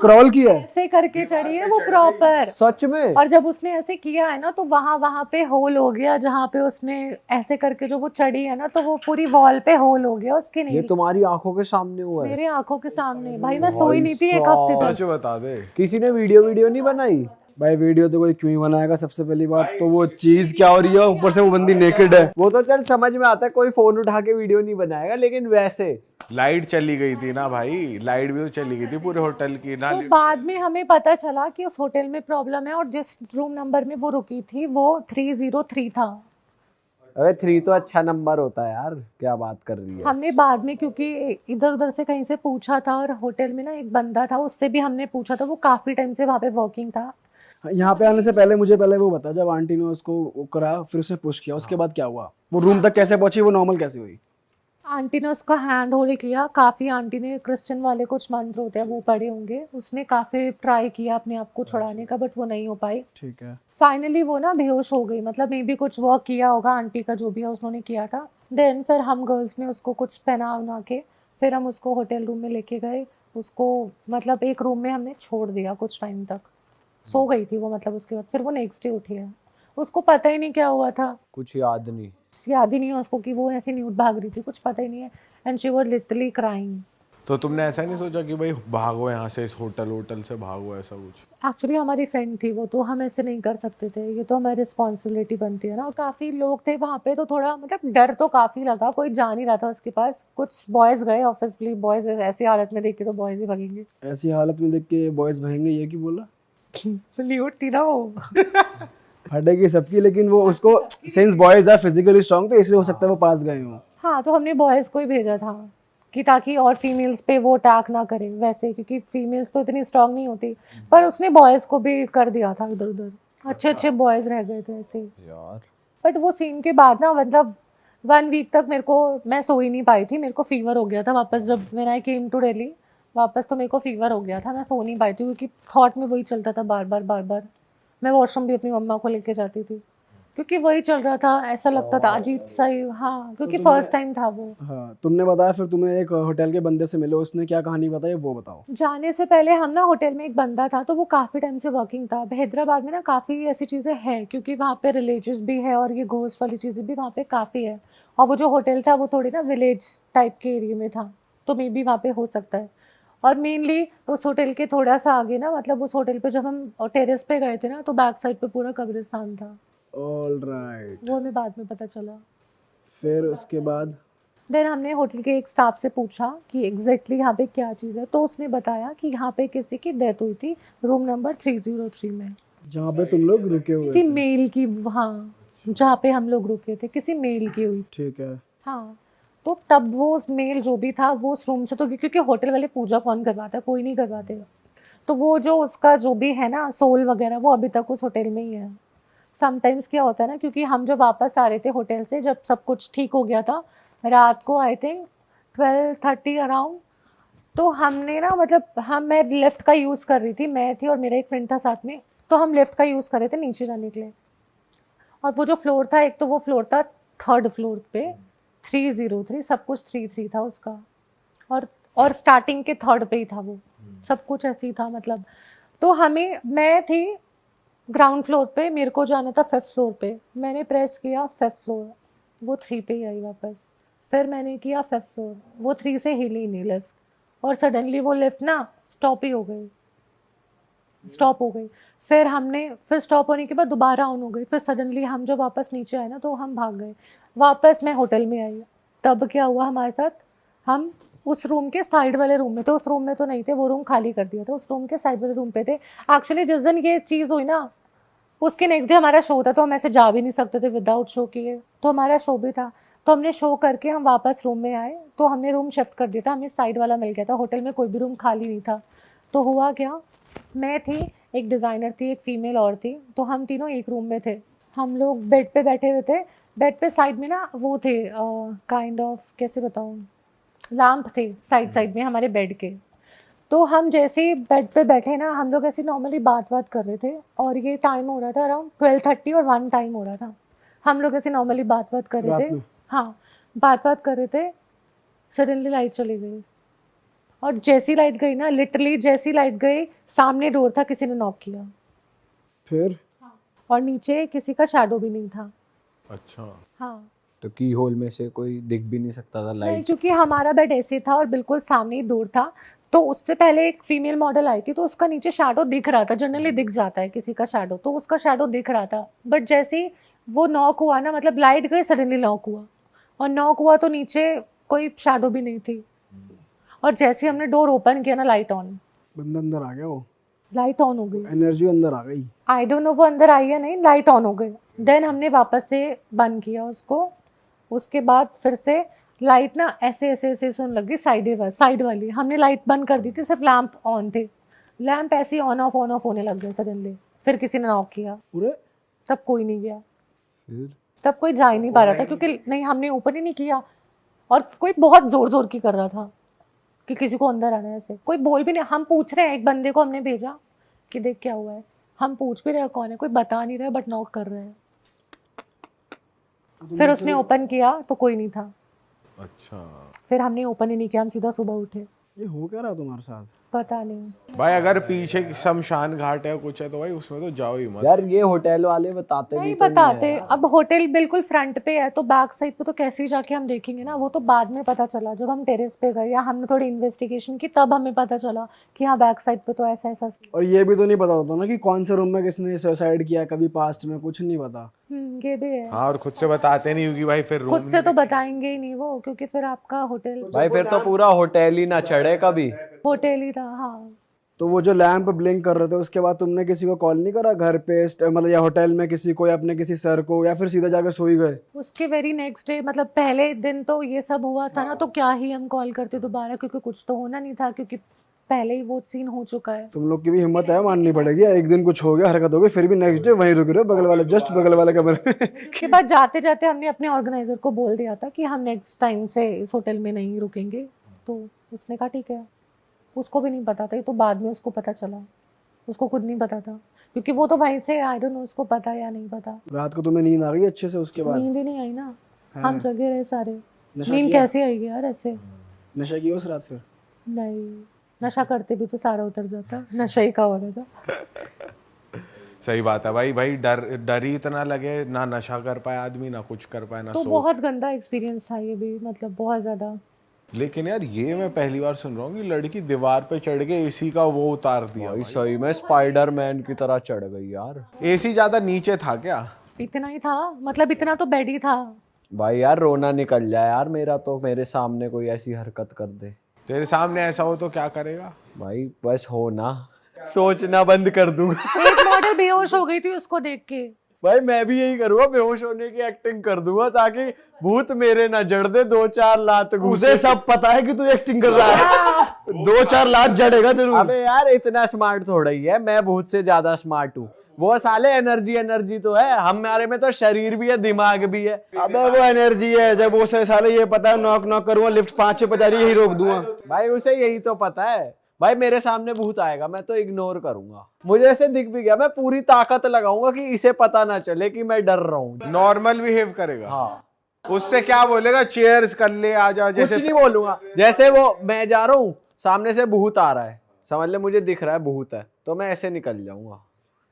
[SPEAKER 4] क्रॉल किया है।
[SPEAKER 5] ऐसे करके चढ़ी है वो प्रॉपर,
[SPEAKER 2] सच में?
[SPEAKER 5] और जब उसने ऐसे किया है ना तो वहां पे होल हो गया, जहाँ पे उसने ऐसे करके जो वो चढ़ी है ना, तो वो पूरी वॉल पे होल हो गया उसके।
[SPEAKER 2] ये
[SPEAKER 5] नहीं,
[SPEAKER 2] तुम्हारी आंखों के सामने हुआ है?
[SPEAKER 5] मेरे आंखों के सामने भाई, मैं सोई नहीं थी एक हफ्ते तक।
[SPEAKER 3] सच बता दे।
[SPEAKER 2] किसी ने वीडियो नहीं बनाई?
[SPEAKER 4] भाई वीडियो तो कोई क्यों ही बनाएगा, सबसे पहली बात तो वो चीज क्या हो रही है, ऊपर से वो बंदी नेकेड है।
[SPEAKER 2] वो तो चल समझ में आता है, कोई फोन उठा के वीडियो नहीं बनाएगा, लेकिन वैसे
[SPEAKER 3] लाइट चली गई थी ना भाई, लाइट भी तो चली गई थी पूरे होटल की ना।
[SPEAKER 5] तो बाद में हमें पता चला कि उस होटल में प्रॉब्लम है, और जिस रूम नंबर में वो रुकी थी वो 303 था।
[SPEAKER 2] अबे 3 तो अच्छा नंबर होता है यार, क्या बात कर रही है?
[SPEAKER 5] हमने बाद में क्योंकि इधर उधर से कहीं से पूछा था, और होटल में ना एक बंदा था उससे भी हमने पूछा था, वो काफी टाइम से वहाँ पे वर्किंग था।
[SPEAKER 4] यहाँ पे आने से पहले मुझे वो बता, जब आंटी ने उसको करा फिर उसने पुश किया, उसके बाद क्या हुआ, वो रूम तक कैसे पहुंची, वो नॉर्मल कैसे हुई?
[SPEAKER 5] आंटी ने उसका हैंड होल्ड किया काफ़ी, आंटी ने क्रिश्चियन वाले कुछ मंत्र होते हैं वो पढ़े होंगे, उसने काफ़ी ट्राई किया अपने आप को छुड़ाने का, बट वो नहीं हो पाई।
[SPEAKER 4] ठीक है।
[SPEAKER 5] फाइनली वो ना बेहोश हो गई, मतलब मे बी कुछ वर्क किया होगा आंटी का, जो भी है उन्होंने किया था। देन फिर हम गर्ल्स ने उसको कुछ पहना वना के फिर हम उसको होटल रूम में लेके गए। उसको मतलब एक रूम में हमने छोड़ दिया कुछ टाइम तक, सो गई थी वो, मतलब उसके बाद फिर वो नेक्स्ट डे उठी है, उसको पता ही नहीं क्या हुआ था,
[SPEAKER 2] कुछ याद नहीं।
[SPEAKER 5] याद ही नहीं है उसको कि वो ऐसी न्यूड भाग रही थी, कुछ पता ही नहीं है। And she was literally crying.
[SPEAKER 3] तो तुमने ऐसा नहीं सोचा कि भाई भागो यहाँ से, इस होटल से भागो, ऐसा कुछ?
[SPEAKER 5] एक्चुअली हमारी फ्रेंड थी वो, तो हम ऐसे नहीं कर सकते थे, ये तो हमारी रिस्पॉन्सिबिलिटी बनती है ना। और काफ़ी लोग थे वहाँ पे, तो थोड़ा मतलब डर तो काफ़ी लगा, कोई जा नहीं रहा था उसके पास। कुछ बॉयज़ गए, ऑब्वियसली बॉयज़ ऐसी हालत में देख के तो बॉयज़ ही भागेंगे।
[SPEAKER 4] ऐसी हालत में देख के बॉयज भागेंगे, ये क्यों बोला?
[SPEAKER 5] ल्यूट थी ना वो।
[SPEAKER 4] फटेगी सबकी, लेकिन वो उसको since boys are physically strong, तो इसलिए हो सकता है वो पास गए हो।
[SPEAKER 5] हाँ, तो हमने बॉयज़ को ही भेजा था कि ताकि और फीमेल्स पे वो अटैक ना करे वैसे, क्योंकि फीमेल्स तो इतनी स्ट्रांग नहीं होती। पर उसने बॉयज़ को भी कर दिया था इधर उधर, अच्छे अच्छे बॉयज़ रह गए थे ऐसे।
[SPEAKER 2] यार
[SPEAKER 5] बट वो सीन के बाद ना, मतलब 1 वीक तक मैं सो ही नहीं पाई थी, मेरे को फीवर हो गया था वापस। जब when I came to Delhi वापस, तो मेरे को फीवर हो गया था, मैं सो नहीं पाई थी, क्योंकि थॉट में वही चलता था बार बार। मैं वॉशरूम भी अपनी मम्मा को लेके जाती थी, क्योंकि वही चल रहा था, ऐसा लगता था अजीब सा ही। हाँ, क्योंकि फर्स्ट टाइम था वो।
[SPEAKER 4] हाँ, तुमने बताया फिर तुमने एक होटल के बंदे से मिले, उसने क्या कहानी बताई वो बताओ।
[SPEAKER 5] जाने से पहले हम ना, होटल में एक बंदा था, तो वो काफ़ी टाइम से वर्किंग था। हैदराबाद में ना काफ़ी ऐसी चीज़ें हैं, क्योंकि वहाँ पे रिलीजियस भी है और ये घोस्ट वाली चीज़ें भी वहाँ पे काफ़ी है। और वो जो होटल था वो थोड़ी ना विलेज टाइप के एरिया में था, तो मे बी वहाँ पे हो सकता है। और मेनली उस होटल के थोड़ा सा आगे ना, मतलब उस होटल पे जब हम टेरेस पे गए थे ना, तो बैक साइड पे पूरा कब्रिस्तान था।
[SPEAKER 4] All right.
[SPEAKER 5] वो हमें बाद में पता चला।
[SPEAKER 4] फिर उसके बाद
[SPEAKER 5] देन हमने होटल के एक स्टाफ से पूछा कि एग्जैक्टली यहाँ पे क्या चीज़ है, तो उसने बताया कि यहाँ पे किसी की डेथ हुई थी रूम नंबर 303 में,
[SPEAKER 4] जहाँ पे तुम लोग रुके हुए
[SPEAKER 5] किसी
[SPEAKER 4] थे।
[SPEAKER 5] मेल की। हाँ, जहाँ पे हम लोग रुके थे किसी मेल की हुई।
[SPEAKER 4] ठीक है।
[SPEAKER 5] हाँ, तो तब वो उस मेल जो भी था वो उस रूम से, तो क्योंकि होटल वाले पूजा कौन करवाता है, कोई नहीं करवाते, तो वो जो उसका जो भी है ना सोल वगैरह, वो अभी तक उस होटल में ही है। समटाइम्स क्या होता है ना, क्योंकि हम जब वापस आ रहे थे होटल से, जब सब कुछ ठीक हो गया था रात को, आई थिंक 12:30 अराउंड, तो हमने ना, मतलब मैं लिफ्ट का यूज़ कर रही थी, मैं थी और मेरा एक फ्रेंड था साथ में, तो हम लिफ्ट का यूज़ कर रहे थे नीचे जाने के लिए। और वो जो फ्लोर था, एक तो वो फ्लोर था 3rd फ्लोर पे 303, सब कुछ 33 था उसका, और स्टार्टिंग के 3rd पे ही था वो, सब कुछ ऐसे ही था मतलब। तो मैं थी ग्राउंड फ्लोर पे, मेरे को जाना था 5th फ्लोर पे, मैंने प्रेस किया 5th फ्लोर, वो 3 पे ही आई वापस। फिर मैंने किया 5th फ्लोर, वो 3 से हिली नहीं लिफ्ट, और सडनली वो लिफ्ट ना स्टॉप ही हो गई, स्टॉप हो गई। फिर स्टॉप होने के बाद दोबारा ऑन हो गई, फिर सडनली हम जब वापस नीचे आए ना, तो हम भाग गए वापस। मैं होटल में आई, तब क्या हुआ हमारे साथ, हम उस रूम के साइड वाले रूम में थे, उस रूम में तो नहीं थे, वो रूम खाली कर दिया था, उस रूम के साइड वाले रूम पे थे। एक्चुअली जिस दिन ये चीज़ हुई ना, उसके नेक्स्ट डे हमारा शो था, तो हम ऐसे जा भी नहीं सकते थे विदाउट शो किए, तो हमारा शो भी था, तो हमने शो करके हम वापस रूम में आए, तो हमने रूम शिफ्ट कर दिया था, हमें साइड वाला मिल गया था, होटल में कोई भी रूम खाली नहीं था। तो हुआ क्या, मैं थी, एक डिज़ाइनर थी, एक फीमेल और थी, तो हम तीनों एक रूम में थे। हम लोग बेड पे बैठे हुए थे, बेड पे साइड में ना वो थे, काइंड ऑफ कैसे बताऊँ, लैम्प थे साइड साइड में हमारे बेड के। तो हम जैसे ही बेड पे बैठे ना, हम लोग ऐसे नॉर्मली बात कर रहे थे, और ये टाइम हो रहा था अराउंड 12:30 और 1 टाइम हो रहा था। हम लोग ऐसे नॉर्मली बात कर रहे
[SPEAKER 4] रात
[SPEAKER 5] थे,
[SPEAKER 4] में?
[SPEAKER 5] हाँ बात कर रहे थे, सडनली लाइट चली गई, और जैसी लाइट गई ना, लिटरली जैसी लाइट गई, सामने डोर था, किसी ने नॉक किया,
[SPEAKER 4] फिर
[SPEAKER 5] और नीचे किसी का शैडो भी नहीं था।
[SPEAKER 3] अच्छा।
[SPEAKER 5] हाँ,
[SPEAKER 2] तो की होल में से कोई दिख भी नहीं सकता था
[SPEAKER 5] नहीं,
[SPEAKER 2] लाइट?
[SPEAKER 5] क्योंकि हमारा बेड ऐसे था और बिल्कुल सामने ही डोर था, तो उससे पहले एक फीमेल मॉडल आई थी, तो उसका नीचे शैडो दिख रहा था, जनरली दिख जाता है किसी का शैडो, तो उसका शैडो दिख रहा था। बट जैसे ही वो नॉक हुआ ना, मतलब लाइट गई, सडनली नॉक हुआ, और नॉक हुआ तो नीचे कोई शैडो भी नहीं थी, और जैसे ही हमने डोर ओपन किया ना, लाइट ऑन,
[SPEAKER 4] बंदा अंदर आ गया, वो
[SPEAKER 5] लाइट ऑन हो गई।
[SPEAKER 4] एनर्जी अंदर आ गई।
[SPEAKER 5] आई डोंट नो वो अंदर आई या नहीं, लाइट ऑन हो गई। देन हमने वापस से बंद किया उसको, उसके बाद फिर से लाइट ना ऐसे ऐसे ऐसे सुन लगी, साइड वाली। हमने लाइट बंद कर दी थी, सिर्फ लैंप ऑन थे, लैंप ऐसे ही ऑन ऑफ होने लग गए सडनली। फिर किसी ने नॉक किया,
[SPEAKER 4] पूरे
[SPEAKER 5] तब कोई नहीं गया,
[SPEAKER 2] फिर
[SPEAKER 5] तब कोई जा ही नहीं पा रहा था, क्योंकि नहीं, हमने ओपन ही नहीं किया, और कोई बहुत जोर जोर की कर रहा था कि किसी को अंदर आना है। ऐसे कोई बोल भी नहीं, हम पूछ रहे हैं, एक बंदे को हमने भेजा कि देख क्या हुआ है, हम पूछ भी रहे हैं कौन है, कोई बता नहीं रहा बट नॉक कर रहे हैं। फिर उसने ओपन किया तो कोई नहीं था।
[SPEAKER 3] अच्छा
[SPEAKER 5] फिर हमने ओपन ही नहीं किया, हम सीधा सुबह उठे।
[SPEAKER 4] ये हो क्या रहा तुम्हारे साथ?
[SPEAKER 5] पता नहीं
[SPEAKER 3] भाई, अगर पीछे शमशान घाट है कुछ है तो भाई उसमें तो जाओ ही मत।
[SPEAKER 2] यार ये होटल वाले बताते
[SPEAKER 5] नहीं
[SPEAKER 2] भी तो
[SPEAKER 5] बताते।
[SPEAKER 2] नहीं है।
[SPEAKER 5] अब होटल बिल्कुल फ्रंट पे है तो बैक साइड पे तो कैसे ही जाके हम देखेंगे ना, वो तो बाद में पता चला जब हम टेरेस पे गए या हमने थोड़ी इन्वेस्टिगेशन की तब हमें पता चला कि हाँ बैक साइड पे तो ऐसा ऐसा।
[SPEAKER 4] और ये भी तो नहीं पता होता ना कि कौन से रूम में किसने सुसाइड किया, कभी पास्ट में कुछ नहीं पता।
[SPEAKER 5] ये भी है।
[SPEAKER 3] हाँ, और खुद से बताते नहीं होगी भाई, फिर
[SPEAKER 5] खुद से तो बताएंगे ही नहीं वो, क्योंकि फिर आपका होटल
[SPEAKER 2] भाई फिर तो पूरा होटल ही ना चढ़े कभी।
[SPEAKER 5] होटल ही था। हाँ
[SPEAKER 4] तो वो जो लैंप ब्लिंक कर रहे थे उसके बाद तुमने किसी को कॉल नहीं करा घर पे, मतलब या होटल में किसी को, या अपने किसी सर को, या फिर सीधा जाके सो ही गए?
[SPEAKER 5] उसके वेरी नेक्स्ट डे, मतलब पहले दिन तो ये सब हुआ था ना, तो क्या ही हम कॉल करते दोबारा, क्योंकि कुछ तो होना नहीं था, क्योंकि पहले ही वो सीन हो चुका है।
[SPEAKER 4] तुम लोग की भी हिम्मत है, माननी पड़ेगी। एक दिन कुछ हो गया, हरकत हो गई, फिर भी नेक्स्ट डे वहीं रुक रहे हो, बगल वाले, जस्ट बगल वाले कमरे में।
[SPEAKER 5] उसके बाद जाते जाते हमने अपने ऑर्गेनाइजर को बोल दिया था कि हम नेक्स्ट टाइम से इस होटल में नहीं रुकेंगे, तो उसने कहा ठीक है। उसको भी नहीं पता था, ये तो बाद में उसको पता चला, उसको खुद नहीं पता था, क्योंकि वो तो वहीं से, आई डोंट नो उसको पता या नहीं पता।
[SPEAKER 4] रात को तुम्हें नींद आ गई अच्छे से उसके बाद?
[SPEAKER 5] नींद ही नहीं आई ना, हम जगे रहे सारे।
[SPEAKER 4] नशा
[SPEAKER 5] नींद
[SPEAKER 4] किया?
[SPEAKER 5] कैसे आएगी यार ऐसे?
[SPEAKER 4] नशा किया उस रात फिर?
[SPEAKER 5] नहीं, नशा करते भी तो सारा उतर जाता, नशा ही का हो रहा था।
[SPEAKER 3] सही बात है भाई। भाई डर ही इतना लगे, ना नशा कर पाए आदमी, ना कुछ कर पाए, ना
[SPEAKER 5] तो
[SPEAKER 3] सो।
[SPEAKER 5] बहुत गंदा एक्सपीरियंस था ये भी, मतलब बहुत ज्यादा।
[SPEAKER 3] लेकिन यार ये मैं पहली बार सुन रहा हूँ कि लड़की दीवार पे चढ़ के एसी का वो उतार दिया।
[SPEAKER 2] भाई सही में स्पाइडरमैन की तरह चढ़ गई यार।
[SPEAKER 3] एसी ज्यादा नीचे था क्या?
[SPEAKER 5] इतना ही था, मतलब इतना तो बेड ही था।
[SPEAKER 2] भाई यार रोना निकल जाए यार मेरा तो, मेरे सामने कोई ऐसी हरकत कर दे।
[SPEAKER 3] तेरे सामने ऐसा हो तो क्या करेगा?
[SPEAKER 2] भाई बस हो ना, सोचना बंद कर दूं।
[SPEAKER 5] एक मॉडल बेहोश हो गई थी उसको देख के।
[SPEAKER 2] भाई मैं भी यही करूंगा, बेहोश होने की एक्टिंग कर दूंगा ताकि भूत मेरे ना जड़ दे 2-4 लात
[SPEAKER 4] उसे सब पता है कि तू एक्टिंग कर रहा है। 2-4 लात जड़ेगा जरूर।
[SPEAKER 2] अबे यार इतना स्मार्ट थोड़ा ही है, मैं भूत से ज्यादा स्मार्ट हूँ। वो साले एनर्जी तो है, हमारे में तो शरीर भी है दिमाग भी है।
[SPEAKER 4] अबे वो एनर्जी है, जब वो साले ये पता है नॉक नॉक करूंगा, लिफ्ट 5 बजा रही है, यही रोक दूंगा।
[SPEAKER 2] भाई उसे यही तो पता है। भाई मेरे सामने भूत आएगा मैं तो इग्नोर करूंगा, मुझे ऐसे दिख भी गया मैं पूरी ताकत लगाऊंगा कि इसे पता ना चले कि मैं डर रहा हूँ।
[SPEAKER 3] नॉर्मल बिहेव करेगा।
[SPEAKER 2] हाँ
[SPEAKER 3] उससे क्या बोलेगा, चेयर्स कर ले, आ जा,
[SPEAKER 2] कुछ
[SPEAKER 3] जैसे
[SPEAKER 2] नहीं बोलूंगा। जैसे वो मैं जा रहा हूँ, सामने से भूत आ रहा है, समझ ले मुझे दिख रहा है भूत है, तो मैं ऐसे निकल जाऊंगा।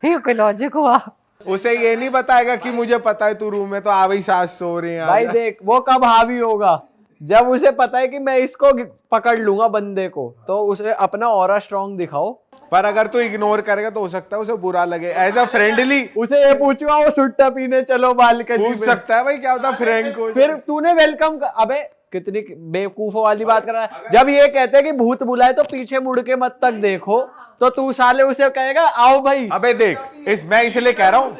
[SPEAKER 5] ये कोई लॉजिक हुआ?
[SPEAKER 3] उसे ये नहीं बताएगा कि मुझे पता है तू रूम में, तो आ भाई सास सो रही है।
[SPEAKER 2] भाई देख वो कब हावी होगा, जब उसे पता है कि मैं इसको पकड़ लूंगा बंदे को, तो उसे अपना ऑरा स्ट्रांग दिखाओ।
[SPEAKER 3] पर अगर तू इग्नोर करेगा तो हो सकता है उसे बुरा लगे। एज अ फ्रेंडली
[SPEAKER 2] उसे ये पूछूंगा वो सुट्टा पीने चलो बालकनी
[SPEAKER 3] पूछ
[SPEAKER 2] में,
[SPEAKER 3] सकता है भाई क्या होता फ्रैंक को।
[SPEAKER 2] फिर तूने वेलकम अबे कितनी बेवकूफों वाली बात कर रहा है। जब ये कहते हैं कि भूत बुलाए तो पीछे मुड़ के मत तक देखो, तो तू साले उसे कहेगा आओ भाई।
[SPEAKER 3] अबे देख, मैं इसलिए कह रहा हूँ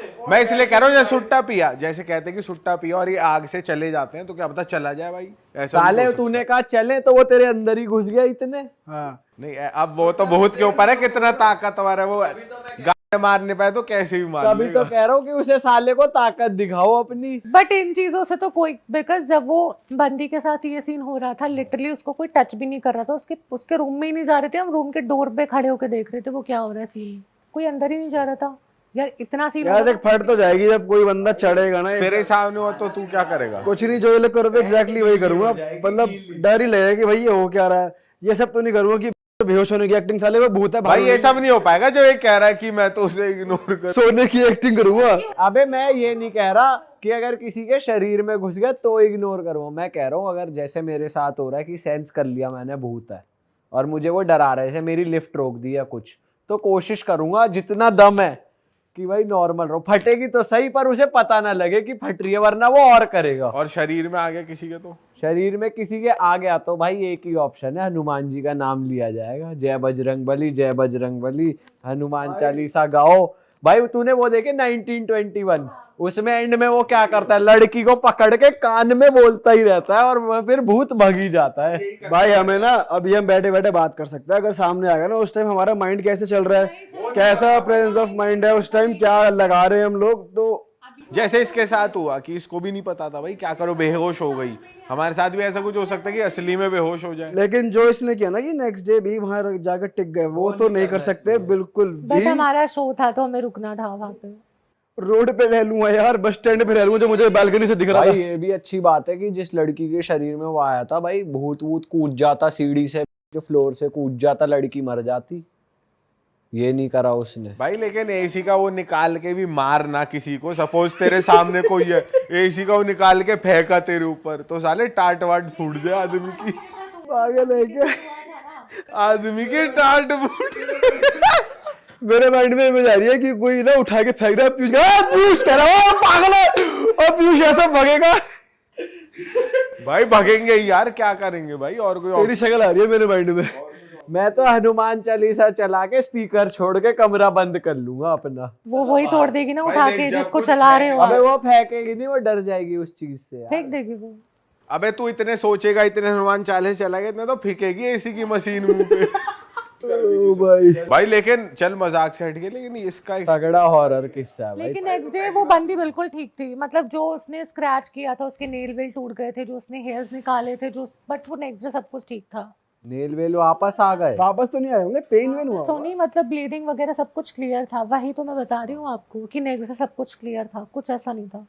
[SPEAKER 3] जैसे सुट्टा पिया, जैसे कहते हैं कि सुट्टा पिया और ये आग से चले जाते हैं, तो क्या पता चला जाए भाई। ऐसा
[SPEAKER 2] साले
[SPEAKER 3] भी तो हो
[SPEAKER 2] तूने कहा चले तो वो तेरे अंदर ही घुस गया इतने।
[SPEAKER 4] हाँ।
[SPEAKER 3] नहीं, अब वो तो बहुत के ऊपर है कितना ताकतवर है वो। गाने मारने पाए तो कैसे भी मार
[SPEAKER 2] तभी तो
[SPEAKER 3] लेगा।
[SPEAKER 2] कह रहा हूँ कि उसे साले को ताकत दिखाओ अपनी।
[SPEAKER 5] बट इन चीजों से तो कोई, बिकॉज जब वो बंदी के साथ ये सीन हो रहा था, लिटरली उसको कोई टच भी नहीं कर रहा था, उसके रूम में ही नहीं जा रहे थे, हम रूम के डोर पे खड़े होकर देख रहे थे वो क्या हो रहा है सीन, कोई अंदर ही नहीं जा रहा था यार। इतना सीन
[SPEAKER 4] यार देख, फट तो जाएगी जब कोई बंदा चढ़ेगा ना।
[SPEAKER 3] तेरे सामने हो तो तू क्या करेगा?
[SPEAKER 4] कुछ नहीं, जो ये लोग करोगे एग्जैक्टली वही करूंगा। मतलब डर ही लगेगा कि भाई ये हो क्या रहा है। ये सब तो नहीं करूंगा कि बेहोश होने की एक्टिंग, साले वो भूत है
[SPEAKER 3] भाई ये सब नहीं हो पाएगा जो ये कह रहा है कि मैं तो उसे इग्नोर कर।
[SPEAKER 4] सोने की एक्टिंग करूंगा।
[SPEAKER 2] अबे मैं ये नहीं कह रहा कि अगर किसी के शरीर में घुस गया तो इग्नोर करूंगा, मैं कह रहा हूँ अगर जैसे मेरे साथ हो रहा है कि सेंस कर लिया मैंने भूत है और मुझे वो डरा रहा है, जैसे मेरी लिफ्ट रोक दी या कुछ, तो कोशिश करूंगा जितना दम है कि भाई नॉर्मल रहो। फटेगी तो सही पर उसे पता ना लगे कि फट रही है, वरना वो और करेगा।
[SPEAKER 3] और शरीर में आ गया किसी के तो?
[SPEAKER 2] शरीर में किसी के आ गया तो भाई एक ही ऑप्शन है, हनुमान जी का नाम लिया जाएगा। जय बजरंग बली, जय बजरंग बली, हनुमान चालीसा गाओ। भाई तूने वो देखे 1921, उसमें एंड में वो क्या करता है, लड़की को पकड़ के कान में बोलता ही रहता है और वह फिर भूत भगी जाता है।
[SPEAKER 4] भाई हमें ना अभी हम बैठे बैठे बात कर सकते हैं, अगर सामने आ गया ना उस टाइम हमारा माइंड कैसे चल रहा है, कैसा प्रेजेंस ऑफ माइंड है उस टाइम, क्या लगा रहे हैं हम लोग, तो
[SPEAKER 3] जैसे इसके साथ हुआ कि इसको भी नहीं पता था भाई क्या करो, बेहोश हो गई। हमारे साथ भी ऐसा कुछ हो सकता है कि असली में बेहोश हो जाए।
[SPEAKER 4] लेकिन जो इसने किया ना कि नेक्स्ट डे भी वहां जाकर टिक गए, वो तो नहीं कर सकते बिल्कुल
[SPEAKER 5] बट
[SPEAKER 4] भी।
[SPEAKER 5] हमारा शो था तो हमें रुकना था वहां पे।
[SPEAKER 4] रोड पे रह लूंगा यार, बस स्टैंड पे रह लूंगा जो मुझे बालकनी से दिख रहा
[SPEAKER 2] भाई
[SPEAKER 4] था।
[SPEAKER 2] ये भी अच्छी बात है कि जिस लड़की के शरीर में वो आया था भाई, भूत वूत कूद जाता सीढ़ी से, के फ्लोर से कूद जाता, लड़की मर जाती। ये नहीं करा उसने।
[SPEAKER 3] भाई लेकिन एसी का वो निकाल के भी मारना किसी को, सपोज तेरे सामने कोई है, एसी का वो निकाल के फेंका तेरे ऊपर, तो साले टाट वाट फूट जाए आदमी की।
[SPEAKER 4] पागल है क्या?
[SPEAKER 3] आदमी की टाट फूट।
[SPEAKER 4] मेरे माइंड में इमेज आ रही है कि कोई ना उठा के फेंक रहा है, पीयूष पीयूष कह रहा है पागल है, और पीयूष ऐसा भगेगा।
[SPEAKER 3] भाई भगेंगे ही यार, क्या करेंगे भाई, और कोई
[SPEAKER 4] तेरी शक्ल आ रही है मेरे माइंड में।
[SPEAKER 2] मैं तो हनुमान चालीसा चला के स्पीकर छोड़ के कमरा बंद कर लूंगा अपना।
[SPEAKER 5] वो वही तोड़ देगी ना उठा के जिसको चला रहे हो
[SPEAKER 2] अबे
[SPEAKER 5] आप।
[SPEAKER 2] वो फेंकेगी नहीं, वो डर जाएगी उस चीज से यार।
[SPEAKER 5] फेंक देगी वो।
[SPEAKER 3] अबे तू इतने सोचेगा, इतने हनुमान चालीसा चलाएगा, इतने तो फेंकेगी एसी की मशीन मुंह पे।
[SPEAKER 4] ओ भाई
[SPEAKER 3] भाई लेकिन चल मजाक से हट के, लेकिन इसका एक
[SPEAKER 2] तगड़ा हॉरर किस्सा है भाई।
[SPEAKER 5] लेकिन नेक्स्ट डे वो बंदी बिल्कुल ठीक थी, मतलब जो उसने स्क्रैच किया था उसके नेल वेल टूट गए थे, जो उसने हेयर्स निकाले थे, जो बट वो नेक्स्ट डे सब कुछ ठीक था।
[SPEAKER 2] नेल वेल वापस आ गए।
[SPEAKER 4] वापस तो नहीं आए होंगे, पेन वेन हुआ
[SPEAKER 5] तो नहीं मतलब ब्लीडिंग वगैरह सब कुछ क्लियर था, वही तो मैं बता रही हूँ आपको कि नेक्स्ट डे सब कुछ क्लियर था, कुछ ऐसा नहीं था।